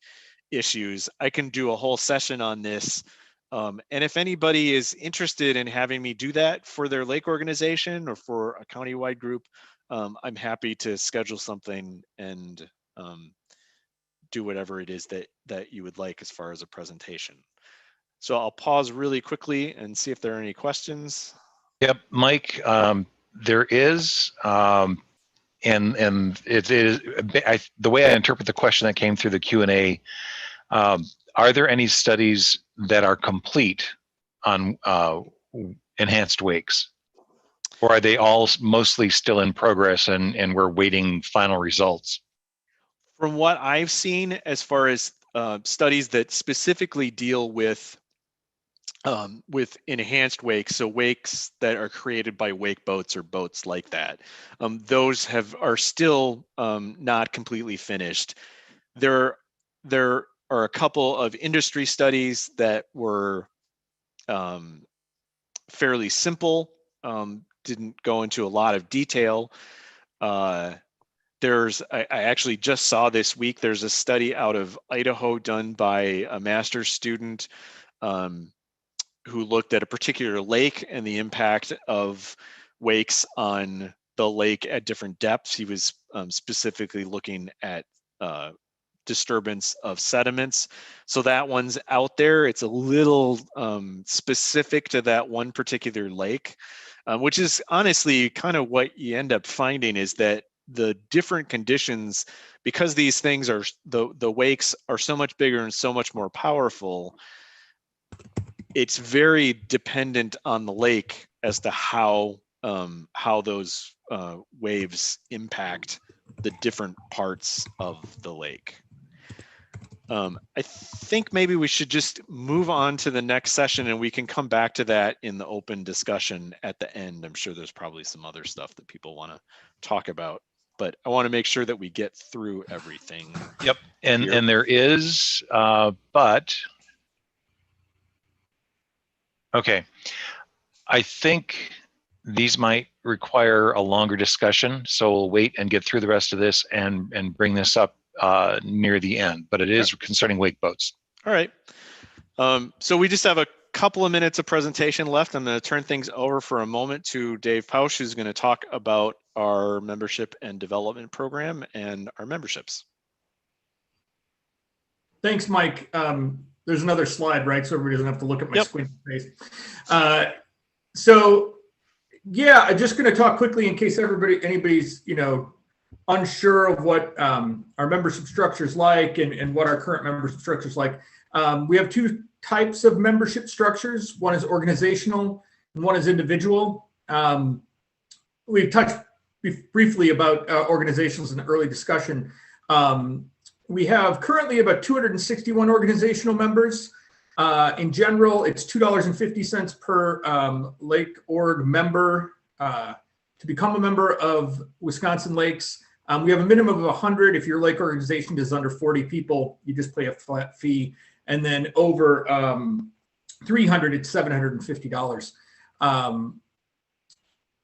issues. I can do a whole session on this. And if anybody is interested in having me do that for their lake organization or for a countywide group, I'm happy to schedule something and do whatever it is that you would like as far as a presentation. So I'll pause really quickly and see if there are any questions. Yep, Mike, there is, and it is, the way I interpret the question that came through the Q&A, are there any studies that are complete on enhanced wakes? Or are they all mostly still in progress and we're waiting final results? From what I've seen, as far as studies that specifically deal with enhanced wakes, so wakes that are created by wake boats or boats like that, those are still not completely finished. There are a couple of industry studies that were fairly simple, didn't go into a lot of detail. I actually just saw this week, there's a study out of Idaho done by a master's student who looked at a particular lake and the impact of wakes on the lake at different depths. He was specifically looking at disturbance of sediments. So that one's out there. It's a little specific to that one particular lake, which is honestly kind of what you end up finding, is that the different conditions, because these things are, the wakes are so much bigger and so much more powerful, it's very dependent on the lake as to how those waves impact the different parts of the lake. I think maybe we should just move on to the next session, and we can come back to that in the open discussion at the end. I'm sure there's probably some other stuff that people want to talk about, but I want to make sure that we get through everything. Yep, and there is, but okay, I think these might require a longer discussion, so we'll wait and get through the rest of this and bring this up near the end, but it is concerning wake boats. All right. So we just have a couple of minutes of presentation left. I'm going to turn things over for a moment to Dave Pausch, who's going to talk about our membership and development program and our memberships. Thanks, Mike. There's another slide, right? So everybody doesn't have to look at my squinty face. So yeah, I'm just going to talk quickly in case anybody's, unsure of what our membership structure is like and what our current membership structure is like. We have two types of membership structures. One is organizational and one is individual. We've touched briefly about organizations in the early discussion. We have currently about 261 organizational members. In general, it's $2.50 per Lake Org member to become a member of Wisconsin Lakes. We have a minimum of 100. If your lake organization is under 40 people, you just pay a flat fee. And then over 300, it's $750.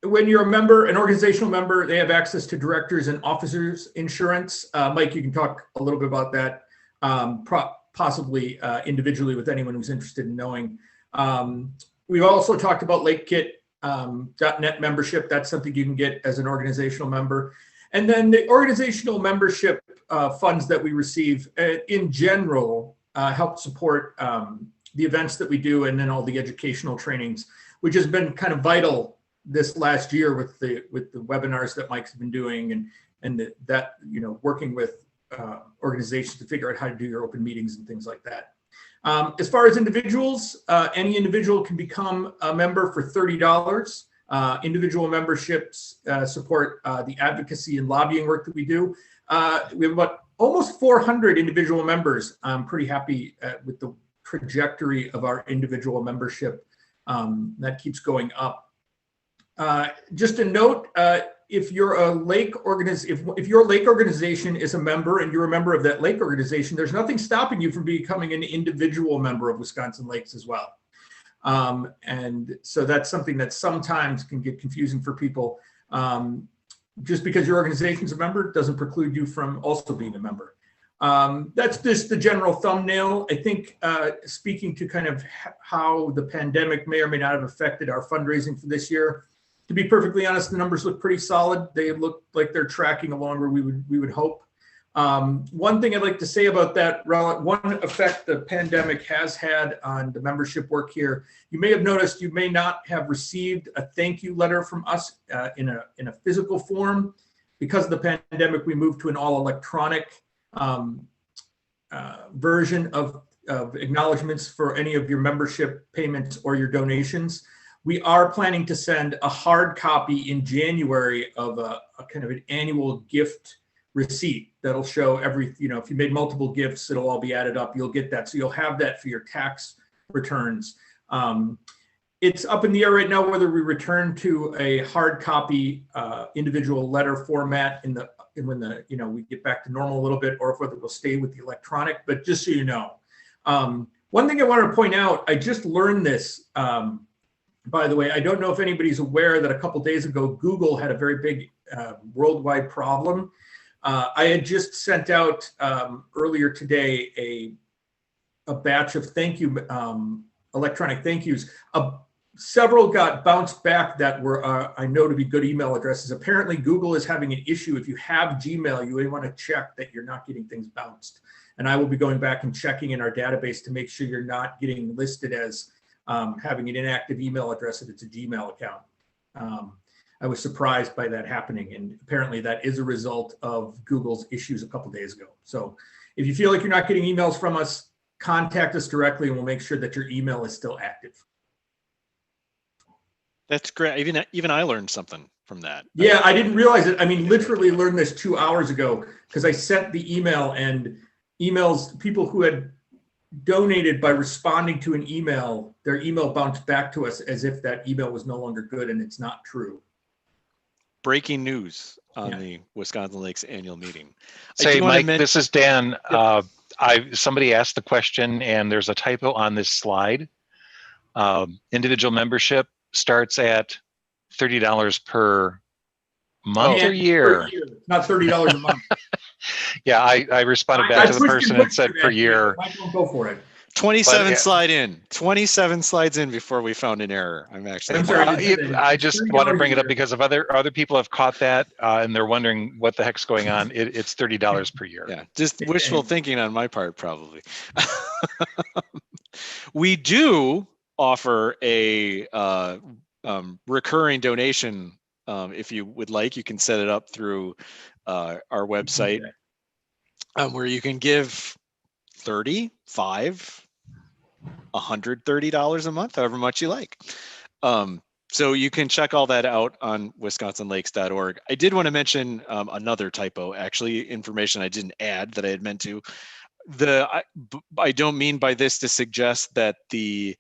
When you're a member, an organizational member, they have access to directors and officers insurance. Mike, you can talk a little bit about that, possibly individually with anyone who's interested in knowing. We've also talked about LakeKit.net membership. That's something you can get as an organizational member. And then the organizational membership funds that we receive in general help support the events that we do, and then all the educational trainings, which has been kind of vital this last year with the webinars that Mike's been doing, and that working with organizations to figure out how to do your open meetings and things like that. As far as individuals, any individual can become a member for $30. Individual memberships support the advocacy and lobbying work that we do. We have about almost 400 individual members. I'm pretty happy with the trajectory of our individual membership. That keeps going up. Just a note, if you're a lake if your lake organization is a member and you're a member of that lake organization, there's nothing stopping you from becoming an individual member of Wisconsin Lakes as well. And so that's something that sometimes can get confusing for people. Just because your organization's a member doesn't preclude you from also being a member. That's just the general thumbnail. I think speaking to kind of how the pandemic may or may not have affected our fundraising for this year, to be perfectly honest, the numbers look pretty solid. They look like they're tracking along where we would hope. One thing I'd like to say about that, one effect the pandemic has had on the membership work here, you may have noticed you may not have received a thank you letter from us in a physical form. Because of the pandemic, we moved to an all electronic version of acknowledgements for any of your membership payments or your donations. We are planning to send a hard copy in January of a kind of an annual gift receipt that'll show if you made multiple gifts, it'll all be added up. You'll get that. So you'll have that for your tax returns. It's up in the air right now whether we return to a hard copy individual letter format when we get back to normal a little bit, or whether we'll stay with the electronic. But just so you know, one thing I want to point out, I just learned this. By the way, I don't know if anybody's aware that a couple days ago, Google had a very big worldwide problem. I had just sent out earlier today a batch of thank you, electronic thank yous. Several got bounced back that were, I know to be good email addresses. Apparently Google is having an issue. If you have Gmail, you may want to check that you're not getting things bounced. And I will be going back and checking in our database to make sure you're not getting listed as having an inactive email address if it's a Gmail account. I was surprised by that happening, and apparently that is a result of Google's issues a couple days ago. So if you feel like you're not getting emails from us, contact us directly and we'll make sure that your email is still active. That's great. Even I learned something from that. Yeah, I didn't realize it. I mean, literally learned this 2 hours ago because I sent the email, and people who had donated by responding to an email, their email bounced back to us as if that email was no longer good, and it's not true. Breaking news on the Wisconsin Lakes annual meeting. Say, Mike, this is Dan. Somebody asked the question, and there's a typo on this slide. Individual membership starts at $30 per month or year. Not $30 a month. Yeah, I responded back to the person and said per year. I won't go for it. 27 slides in before we found an error. I just want to bring it up because of other people have caught that and they're wondering what the heck's going on. It's $30 per year. Yeah, just wishful thinking on my part, probably. We do offer a recurring donation. If you would like, you can set it up through our website where you can give $30, $5, $130 a month, however much you like. So you can check all that out on wisconsinlakes.org. I did want to mention another typo, actually, information I didn't add that I had meant to. I don't mean by this to suggest that the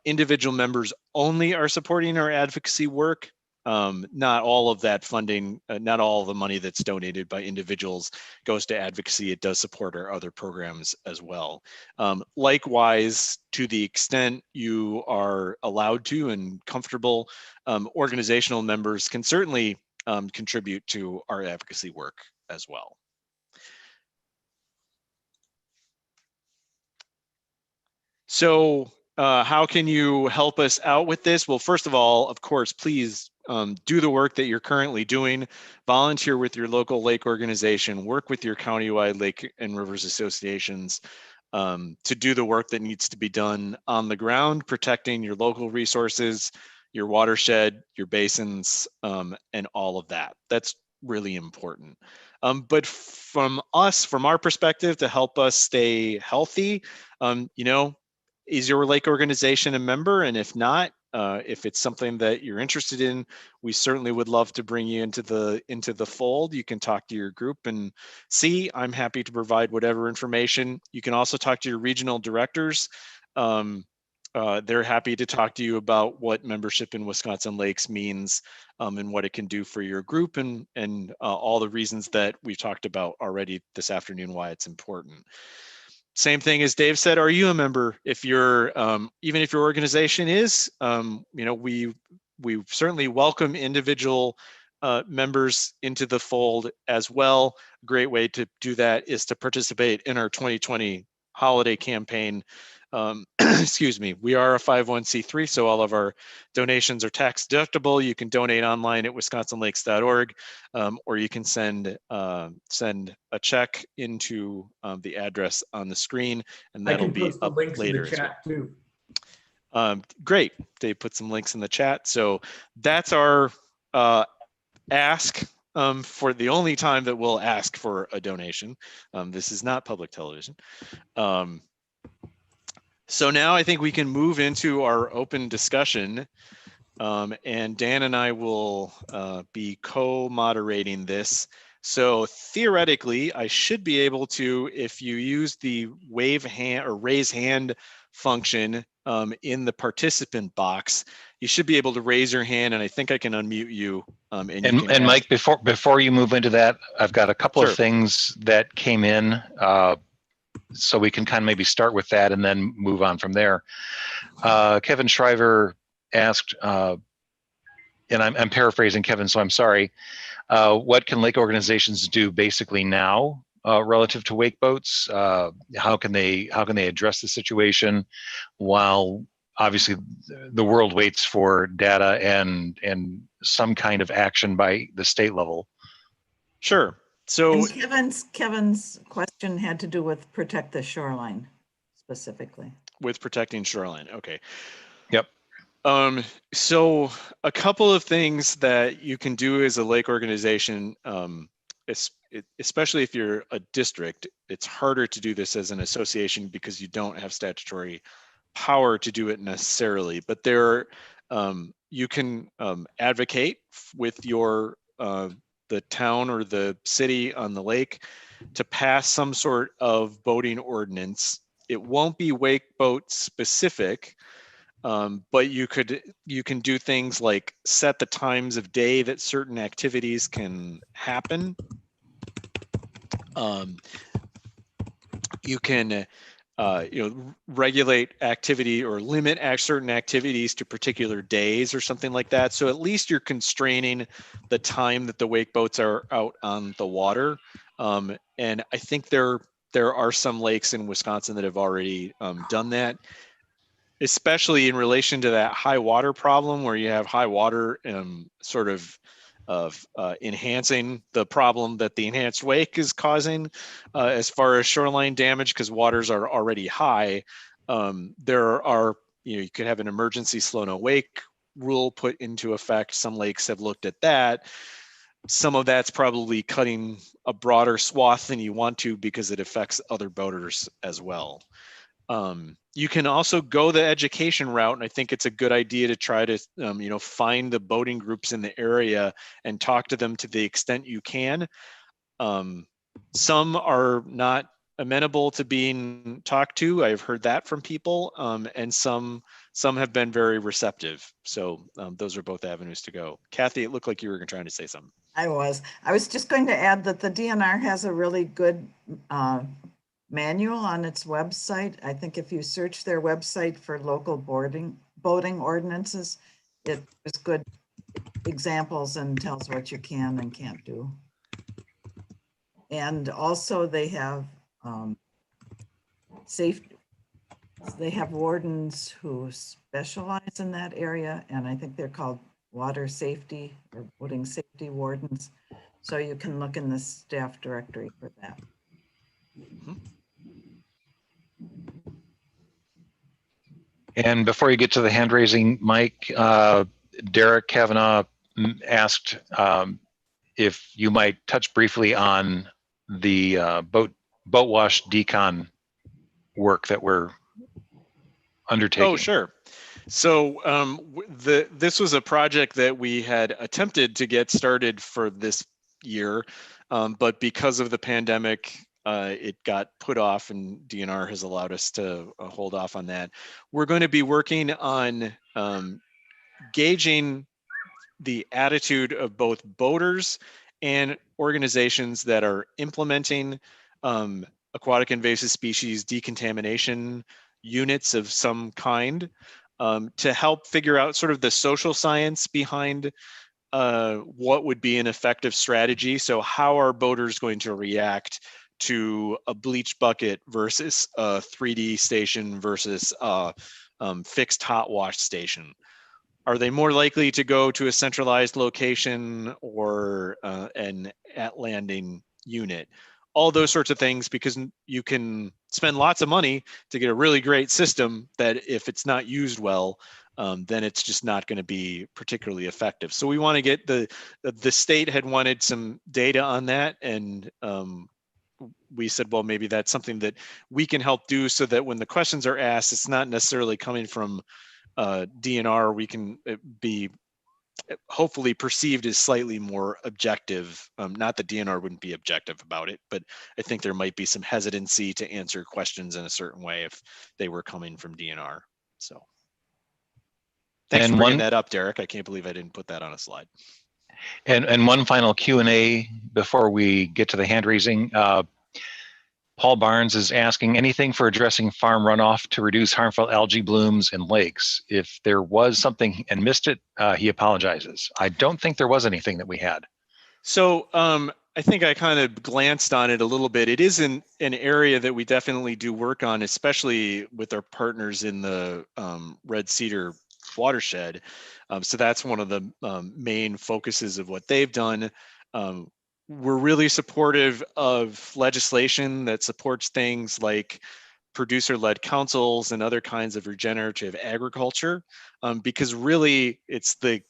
individual members only are supporting our advocacy work. not all of that funding, not all of the money that's donated by individuals goes to advocacy. It does support our other programs as well. Likewise, to the extent you are allowed to and comfortable, organizational members can certainly contribute to our advocacy work as well. So how can you help us out with this? Well, first of all, of course, please do the work that you're currently doing. Volunteer with your local lake organization, work with your countywide lake and rivers associations to do the work that needs to be done on the ground, protecting your local resources, your watershed, your basins, and all of that. That's really important. But from our perspective, to help us stay healthy, is your lake organization a member? And if not, if it's something that you're interested in, we certainly would love to bring you into the fold. You can talk to your group and see. I'm happy to provide whatever information. You can also talk to your regional directors. They're happy to talk to you about what membership in Wisconsin Lakes means and what it can do for your group and all the reasons that we've talked about already this afternoon, why it's important. Same thing as Dave said, are you a member? If you're, even if your organization is, we certainly welcome individual members into the fold as well. A great way to do that is to participate in our 2020 holiday campaign. Excuse me, we are a 501c3, so all of our donations are tax deductible. You can donate online at wisconsinlakes.org, or you can send a check into the address on the screen, and that'll be post the up links later in the chat too. Great, Dave put some links in the chat. So that's our ask for the only time that we'll ask for a donation. This is not public television. So now I think we can move into our open discussion, and Dan and I will be co-moderating this. So theoretically, I should be able to, if you use the wave hand or raise hand function in the participant box, you should be able to raise your hand, and I think I can unmute you. And Mike, before you move into that, I've got a couple of things that came in. So we can kind of maybe start with that and then move on from there. Kevin Shriver asked, and I'm paraphrasing Kevin, so I'm sorry. What can lake organizations do basically now relative to wake boats? How can they address the situation while obviously the world waits for data and some kind of action by the state level? Sure. So and Kevin's question had to do with protect the shoreline specifically. With protecting shoreline. Okay. Yep. So a couple of things that you can do as a lake organization, especially if you're a district. It's harder to do this as an association because you don't have statutory power to do it necessarily, but you can advocate with your the town or the city on the lake to pass some sort of boating ordinance. It won't be wake boat specific, but you can do things like set the times of day that certain activities can happen. You can regulate activity or limit certain activities to particular days or something like that. So at least you're constraining the time that the wake boats are out on the water. And I think there are some lakes in Wisconsin that have already done that, especially in relation to that high water problem where you have high water sort of enhancing the problem that the enhanced wake is causing as far as shoreline damage, because waters are already high. There are, you could have an emergency slow no wake rule put into effect. Some lakes have looked at that. Some of that's probably cutting a broader swath than you want to because it affects other boaters as well. You can also go the education route, and I think it's a good idea to try to, find the boating groups in the area and talk to them to the extent you can. Some are not amenable to being talked to. I've heard that from people, and some some have been very receptive. So those are both avenues to go. Kathy, it looked like you were trying to say something. I was just going to add that the DNR has a really good manual on its website. I think if you search their website for local boating ordinances, it is good examples and tells what you can and can't do. And also they have they have wardens who specialize in that area, and I think they're called water safety or boating safety wardens. So you can look in the staff directory for that. And before you get to the hand raising, Mike, Derek Kavanaugh asked if you might touch briefly on the boat wash decon work that we're undertaking. Oh, sure. So this was a project that we had attempted to get started for this year, but because of the pandemic, it got put off, and DNR has allowed us to hold off on that. We're going to be working on gauging the attitude of both boaters and organizations that are implementing aquatic invasive species decontamination units of some kind, to help figure out sort of the social science behind what would be an effective strategy. So how are boaters going to react to a bleach bucket versus a 3D station versus a fixed hot wash station? Are they more likely to go to a centralized location or an at landing unit? All those sorts of things, because you can spend lots of money to get a really great system that if it's not used well, then it's just not going to be particularly effective. So we want to get the state had wanted some data on that, and we said, well, maybe that's something that we can help do so that when the questions are asked, it's not necessarily coming from DNR. We can be hopefully perceived as slightly more objective. Not that DNR wouldn't be objective about it, but I think there might be some hesitancy to answer questions in a certain way if they were coming from DNR. So thanks for bringing that up, Derek. I can't believe I didn't put that on a slide. And one final Q&A before we get to the hand raising. Paul Barnes is asking anything for addressing farm runoff to reduce harmful algae blooms in lakes. If there was something and missed it, he apologizes. I don't think there was anything that we had. So I think I kind of glanced on it a little bit. It is an area that we definitely do work on, especially with our partners in the Red Cedar watershed. So that's one of the main focuses of what they've done. We're really supportive of legislation that supports things like producer-led councils and other kinds of regenerative agriculture, because really it's the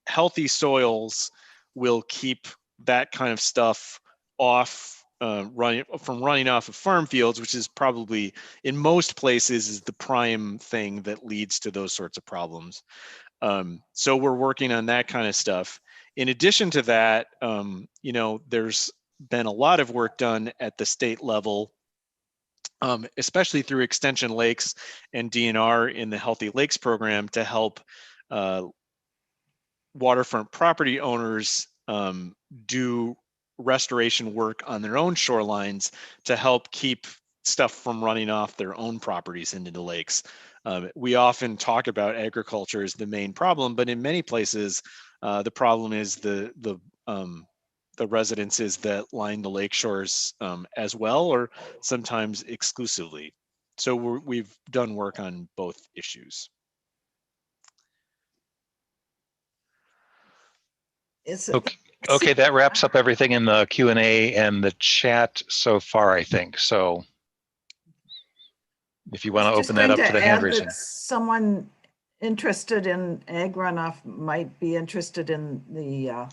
healthy soils will keep that kind of stuff off, running off of farm fields, which is probably in most places is the prime thing that leads to those sorts of problems. So we're working on that kind of stuff. In addition to that, there's been a lot of work done at the state level, especially through Extension Lakes and DNR in the Healthy Lakes program to help waterfront property owners do restoration work on their own shorelines to help keep stuff from running off their own properties into the lakes. We often talk about agriculture as the main problem, but in many places, the problem is the residences that line the lake shores as well, or sometimes exclusively. So we've done work on both issues. Okay, that wraps up everything in the Q&A and the chat so far, I think. So if you want to open that up to the hand raising. Someone interested in ag runoff might be interested in the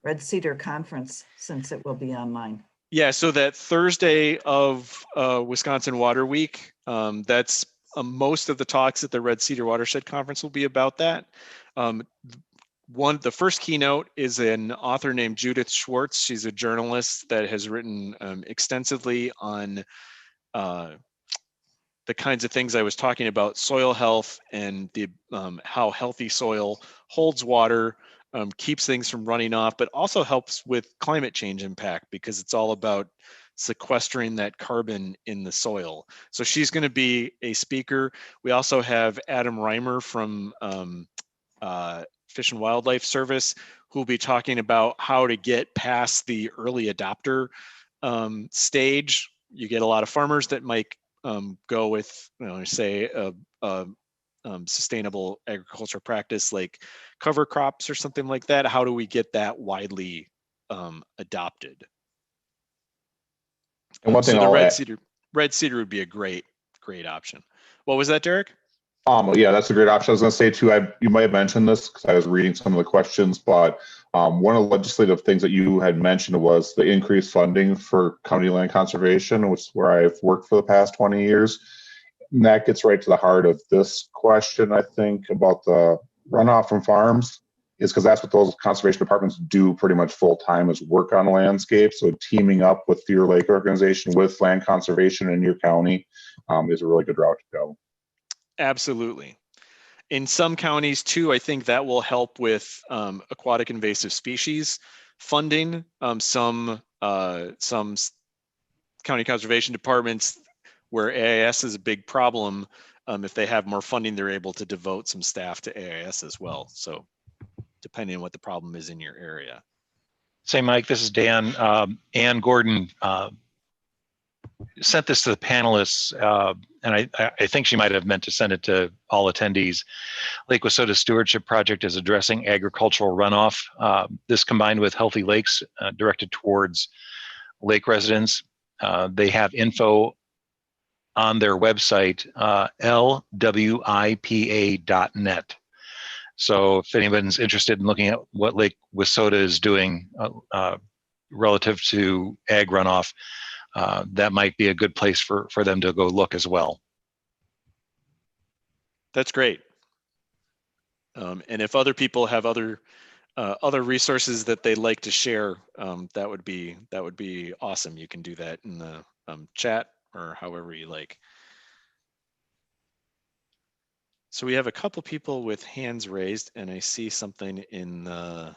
Red Cedar Conference, since it will be online. Yeah, so that Thursday of Wisconsin Water Week, that's most of the talks at the Red Cedar Watershed Conference will be about that. The first keynote is an author named Judith Schwartz. She's a journalist that has written extensively on the kinds of things I was talking about, soil health and the how healthy soil holds water, keeps things from running off, but also helps with climate change impact because it's all about sequestering that carbon in the soil. So she's going to be a speaker. We also have Adam Reimer from Fish and Wildlife Service, who will be talking about how to get past the early adopter stage. You get a lot of farmers that might go with, say, a sustainable agriculture practice like cover crops or something like that. How do we get that widely adopted? And one thing So the I'll red add, cedar would be a great option. What was that, Derek? yeah, that's a great option. I was going to say too, you might have mentioned this because I was reading some of the questions, but one of the legislative things that you had mentioned was the increased funding for county land conservation, which is where I've worked for the past 20 years. And that gets right to the heart of this question, I think, about the runoff from farms, is because that's what those conservation departments do pretty much full time, is work on landscape. So teaming up with your lake organization with land conservation in your county is a really good route to go. Absolutely. In some counties too, I think that will help with aquatic invasive species funding. Some county conservation departments where AIS is a big problem, if they have more funding, they're able to devote some staff to AIS as well. So depending on what the problem is in your area. Say, Mike, this is Dan. Ann Gordon sent this to the panelists, and I think she might have meant to send it to all attendees. Lake Wissota Stewardship Project is addressing agricultural runoff. This combined with Healthy Lakes directed towards lake residents. They have info on their website, lwipa.net. So if anyone's interested in looking at what Lake Wissota is doing relative to ag runoff, that might be a good place for them to go look as well. That's great. And if other people have other resources that they'd like to share, that would be awesome. You can do that in the chat or however you like. So we have a couple people with hands raised, and I see something in the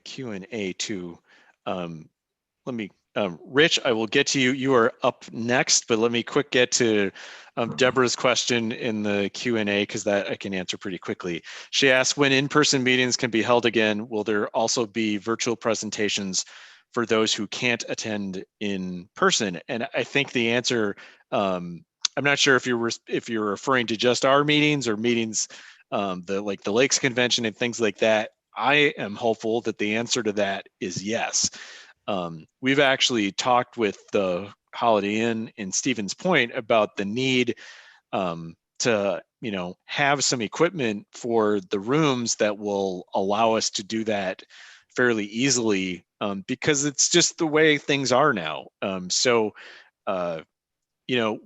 Q&A too. Let me, Rich, I will get to you. You are up next, but let me get to Deborah's question in the Q&A, because that I can answer pretty quickly. She asked, when in-person meetings can be held again, will there also be virtual presentations for those who can't attend in person? And I think the answer, I'm not sure if you're referring to just our meetings or meetings, the Lakes Convention and things like that. I am hopeful that the answer to that is yes. We've actually talked with the Holiday Inn in Stevens Point about the need to have some equipment for the rooms that will allow us to do that fairly easily, because it's just the way things are now.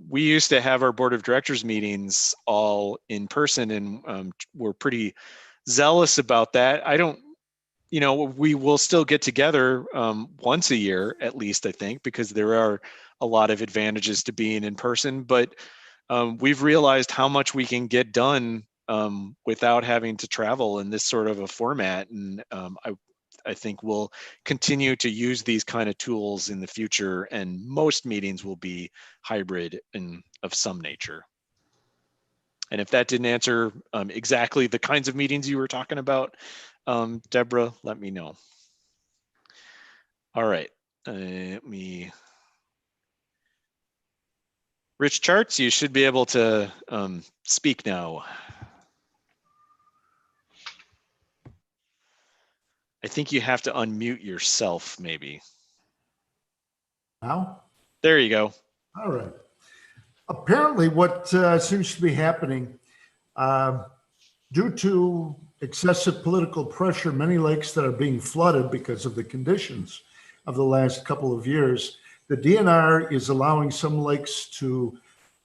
We used to have our board of directors meetings all in person, and we're pretty zealous about that. We will still get together once a year, at least, I think, because there are a lot of advantages to being in person, but we've realized how much we can get done without having to travel in this sort of a format. And I think we'll continue to use these kind of tools in the future, and most meetings will be hybrid and of some nature. And if that didn't answer exactly the kinds of meetings you were talking about, Deborah, let me know. All right, Rich Charts, you should be able to speak now. I think you have to unmute yourself, maybe. Now? There you go. All right. Apparently what seems to be happening, due to excessive political pressure, many lakes that are being flooded because of the conditions of the last couple of years, the DNR is allowing some lakes to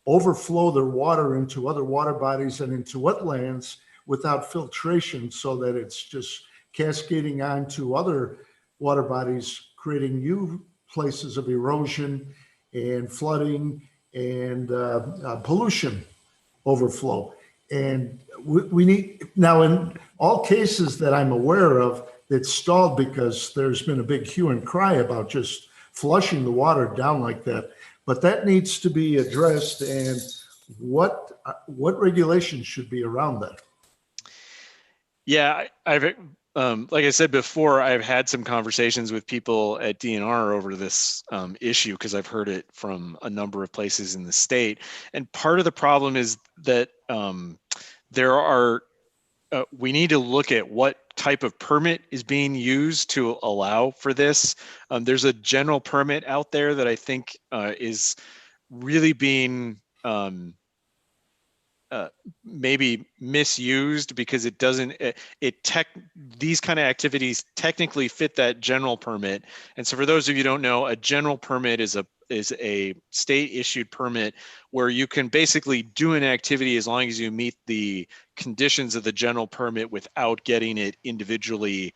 overflow their water into other water bodies and into wetlands without filtration, so that it's just cascading onto other water bodies, creating new places of erosion and flooding and pollution overflow. And we need, now in all cases that I'm aware of, it's stalled because there's been a big hue and cry about just flushing the water down like that. But that needs to be addressed, and what regulations should be around that? Yeah, I've like I said before, I've had some conversations with people at DNR over this issue because I've heard it from a number of places in the state. And part of the problem is that there are, we need to look at what type of permit is being used to allow for this. There's a general permit out there that I think is really being maybe misused because it doesn't, these kind of activities technically fit that general permit. And so for those of you who don't know, a general permit is a state issued permit where you can basically do an activity as long as you meet the conditions of the general permit without getting it individually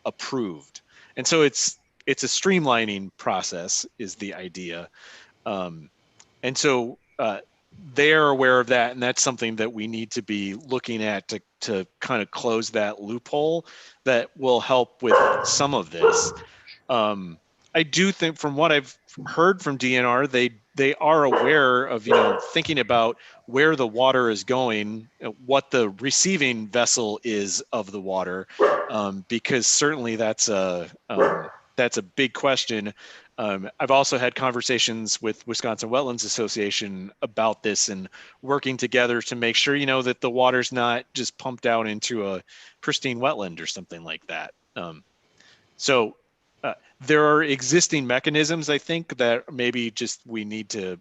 approved. And so it's a streamlining process is the idea. And so they're aware of that, and that's something that we need to be looking at to kind of close that loophole that will help with some of this. I do think from what I've heard from DNR, they are aware of, thinking about where the water is going, what the receiving vessel is of the water, because certainly that's a big question. I've also had conversations with Wisconsin Wetlands Association about this and working together to make sure, that the water's not just pumped out into a pristine wetland or something like that. So there are existing mechanisms, I think, that maybe just we need to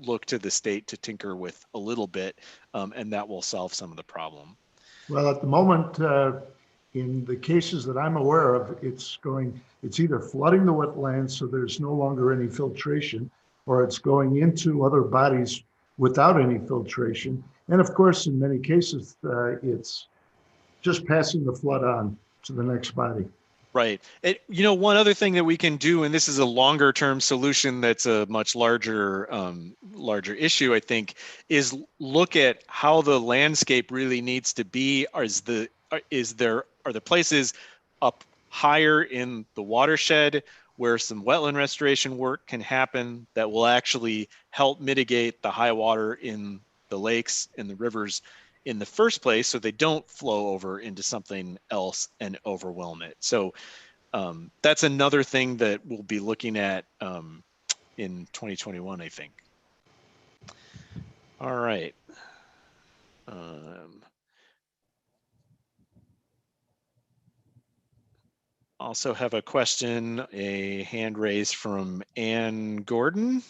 look to the state to tinker with a little bit, and that will solve some of the problem. Well, at the moment, in the cases that I'm aware of, it's either flooding the wetlands so there's no longer any filtration, or it's going into other bodies without any filtration. And of course, in many cases, it's just passing the flood on to the next body. Right. One other thing that we can do, and this is a longer term solution that's a much larger issue, I think, is look at how the landscape really needs to be. Are the places up higher in the watershed where some wetland restoration work can happen that will actually help mitigate the high water in the lakes and the rivers in the first place, so they don't flow over into something else and overwhelm it. So that's another thing that we'll be looking at in 2021, I think. All right. Also have a question, a hand raised from Ann Gordon.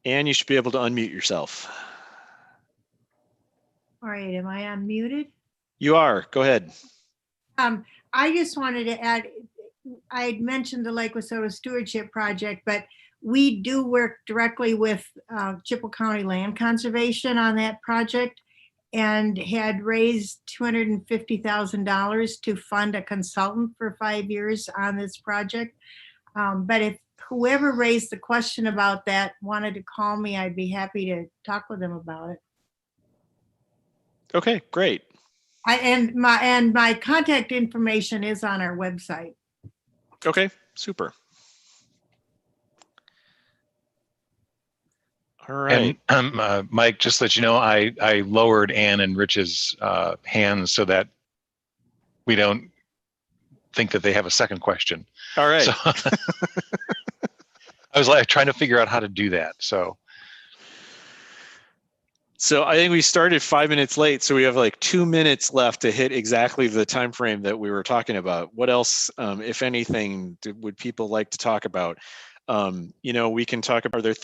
Ann, you should be able to unmute yourself. All right, am I unmuted? You are, go ahead. I just wanted to add, I had mentioned the Lake Wissota Stewardship Project, but we do work directly with Chippewa County Land Conservation on that project and had raised $250,000 to fund a consultant for 5 years on this project. But if whoever raised the question about that wanted to call me, I'd be happy to talk with them about it. Okay, great. And my contact information is on our website. Okay, super. All right. And Mike, just to let you know, I lowered Ann and Rich's hands so that we don't think that they have a second question. All right. So, I was like trying to figure out how to do that. So I think we started 5 minutes late, so we have like 2 minutes left to hit exactly the time frame that we were talking about. What else, if anything, would people like to talk about? We can talk about, are there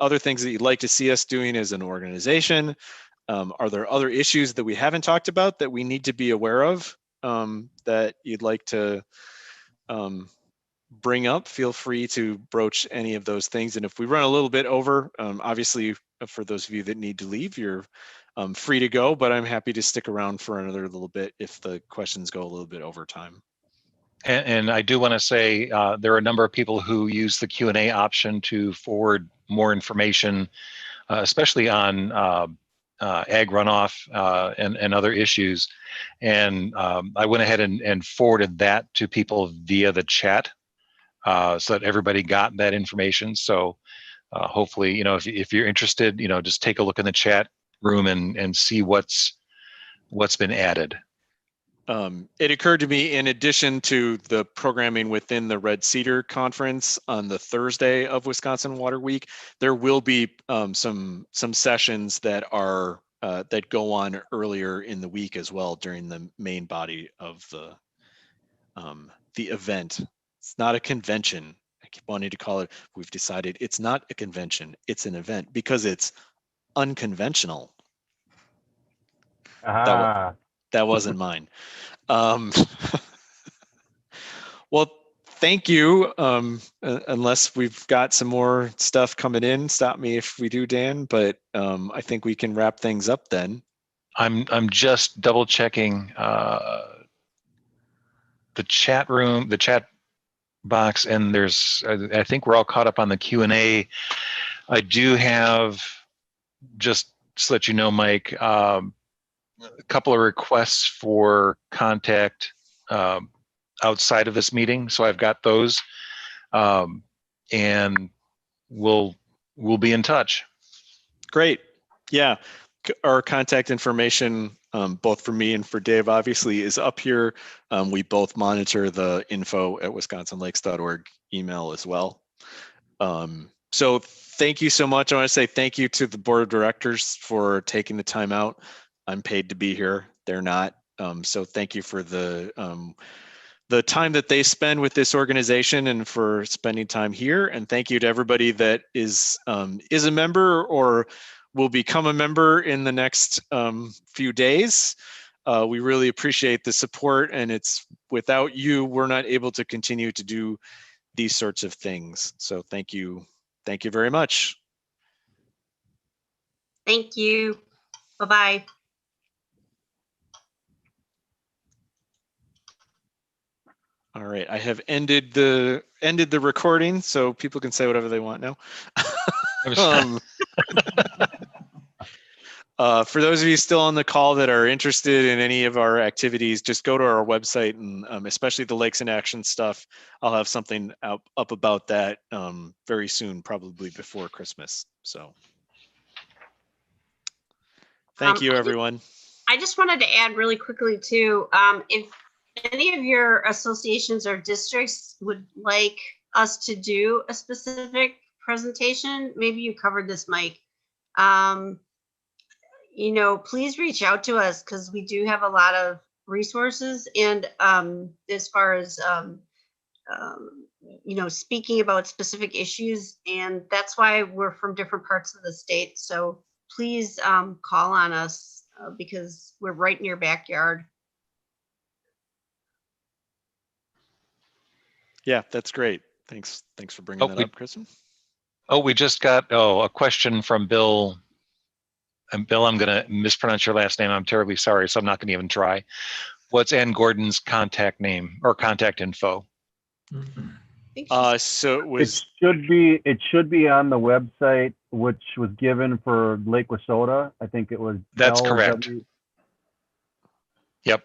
other things that you'd like to see us doing as an organization? Are there other issues that we haven't talked about that we need to be aware of that you'd like to bring up? Feel free to broach any of those things. And if we run a little bit over, obviously, for those of you that need to leave, you're free to go, but I'm happy to stick around for another little bit if the questions go a little bit over time. And I do want to say there are a number of people who use the Q&A option to forward more information, especially on ag runoff and other issues. And I went ahead and forwarded that to people via the chat so that everybody got that information. So hopefully, if you're interested, just take a look in the chat room and see what's been added. It occurred to me, in addition to the programming within the Red Cedar Conference on the Thursday of Wisconsin Water Week, there will be some sessions that are that go on earlier in the week as well during the main body of the event. It's not a convention. I keep wanting to call it. We've decided it's not a convention. It's an event because it's unconventional. That wasn't mine. Well, thank you. Unless we've got some more stuff coming in, stop me if we do, Dan. But I think we can wrap things up then. I'm just double checking the chat room, the chat box, and I think we're all caught up on the Q&A. I do have, just to let you know, Mike, a couple of requests for contact outside of this meeting. So I've got those, and we'll be in touch. Great. Yeah. Our contact information, both for me and for Dave, obviously, is up here. We both monitor the info@wisconsinlakes.org email as well. So thank you so much. I want to say thank you to the board of directors for taking the time out. I'm paid to be here. They're not. So thank you for the time that they spend with this organization and for spending time here. And thank you to everybody that is a member or will become a member in the next few days. We really appreciate the support, and it's without you, we're not able to continue to do these sorts of things. So thank you. Thank you very much. Thank you. Bye-bye. All right, I have ended the recording, so people can say whatever they want now. For those of you still on the call that are interested in any of our activities, just go to our website, and especially the Lakes in Action stuff. I'll have something up about that very soon, probably before Christmas. So thank you, everyone. I just wanted to add really quickly too, if any of your associations or districts would like us to do a specific presentation, maybe you covered this, Mike, please reach out to us, because we do have a lot of resources. And as far as, speaking about specific issues, and that's why we're from different parts of the state. So please call on us because we're right in your backyard. Yeah, that's great. Thanks for bringing that up, Kristen. Oh, we just got a question from Bill. And Bill, I'm going to mispronounce your last name. I'm terribly sorry, so I'm not going to even try. What's Ann Gordon's contact name or contact info? So it was. It should be on the website, which was given for Lake Wissota. I think it was. That's correct. Yep.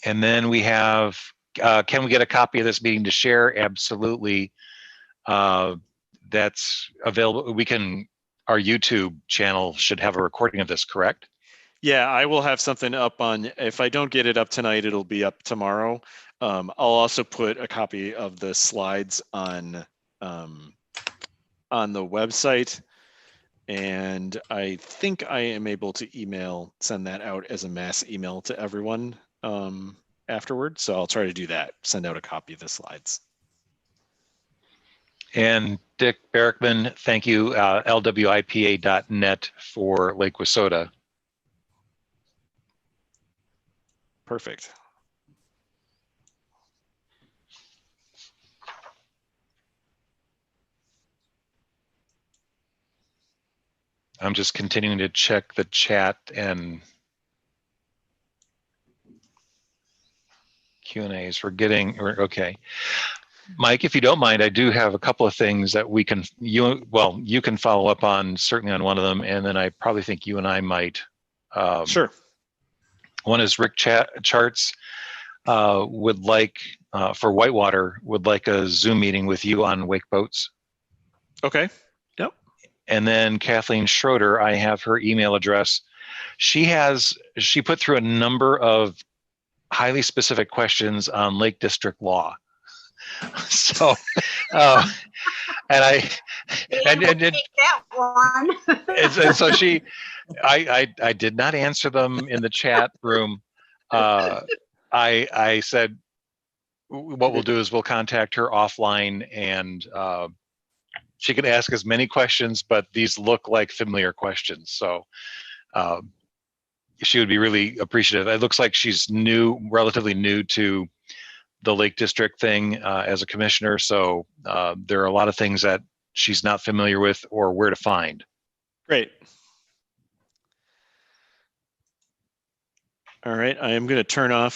And then we have, can we get a copy of this meeting to share? Absolutely. That's available. Our YouTube channel should have a recording of this, correct? Yeah, I will have something up on, if I don't get it up tonight, it'll be up tomorrow. I'll also put a copy of the slides on the website. And I think I am able to send that out as a mass email to everyone afterward. So I'll try to do that, send out a copy of the slides. And Dick Barrickman, thank you, lwipa.net for Lake Wissota. Perfect. I'm just continuing to check the chat, and Q&As. Okay. Mike, if you don't mind, I do have a couple of things that you can follow up on, certainly on one of them, and then I probably think you and I might. Sure. One is Rick Charts would like, for Whitewater, would like a Zoom meeting with you on wake boats. Okay. Yep. And then Kathleen Schroeder, I have her email address. She put through a number of highly specific questions on Lake District law. So, and Take that one. and so I did not answer them in the chat room. I said, what we'll do is we'll contact her offline, and she can ask as many questions, but these look like familiar questions. So she would be really appreciative. It looks like she's relatively new to the Lake District thing as a commissioner. So there are a lot of things that she's not familiar with or where to find. Great. All right, I am going to turn off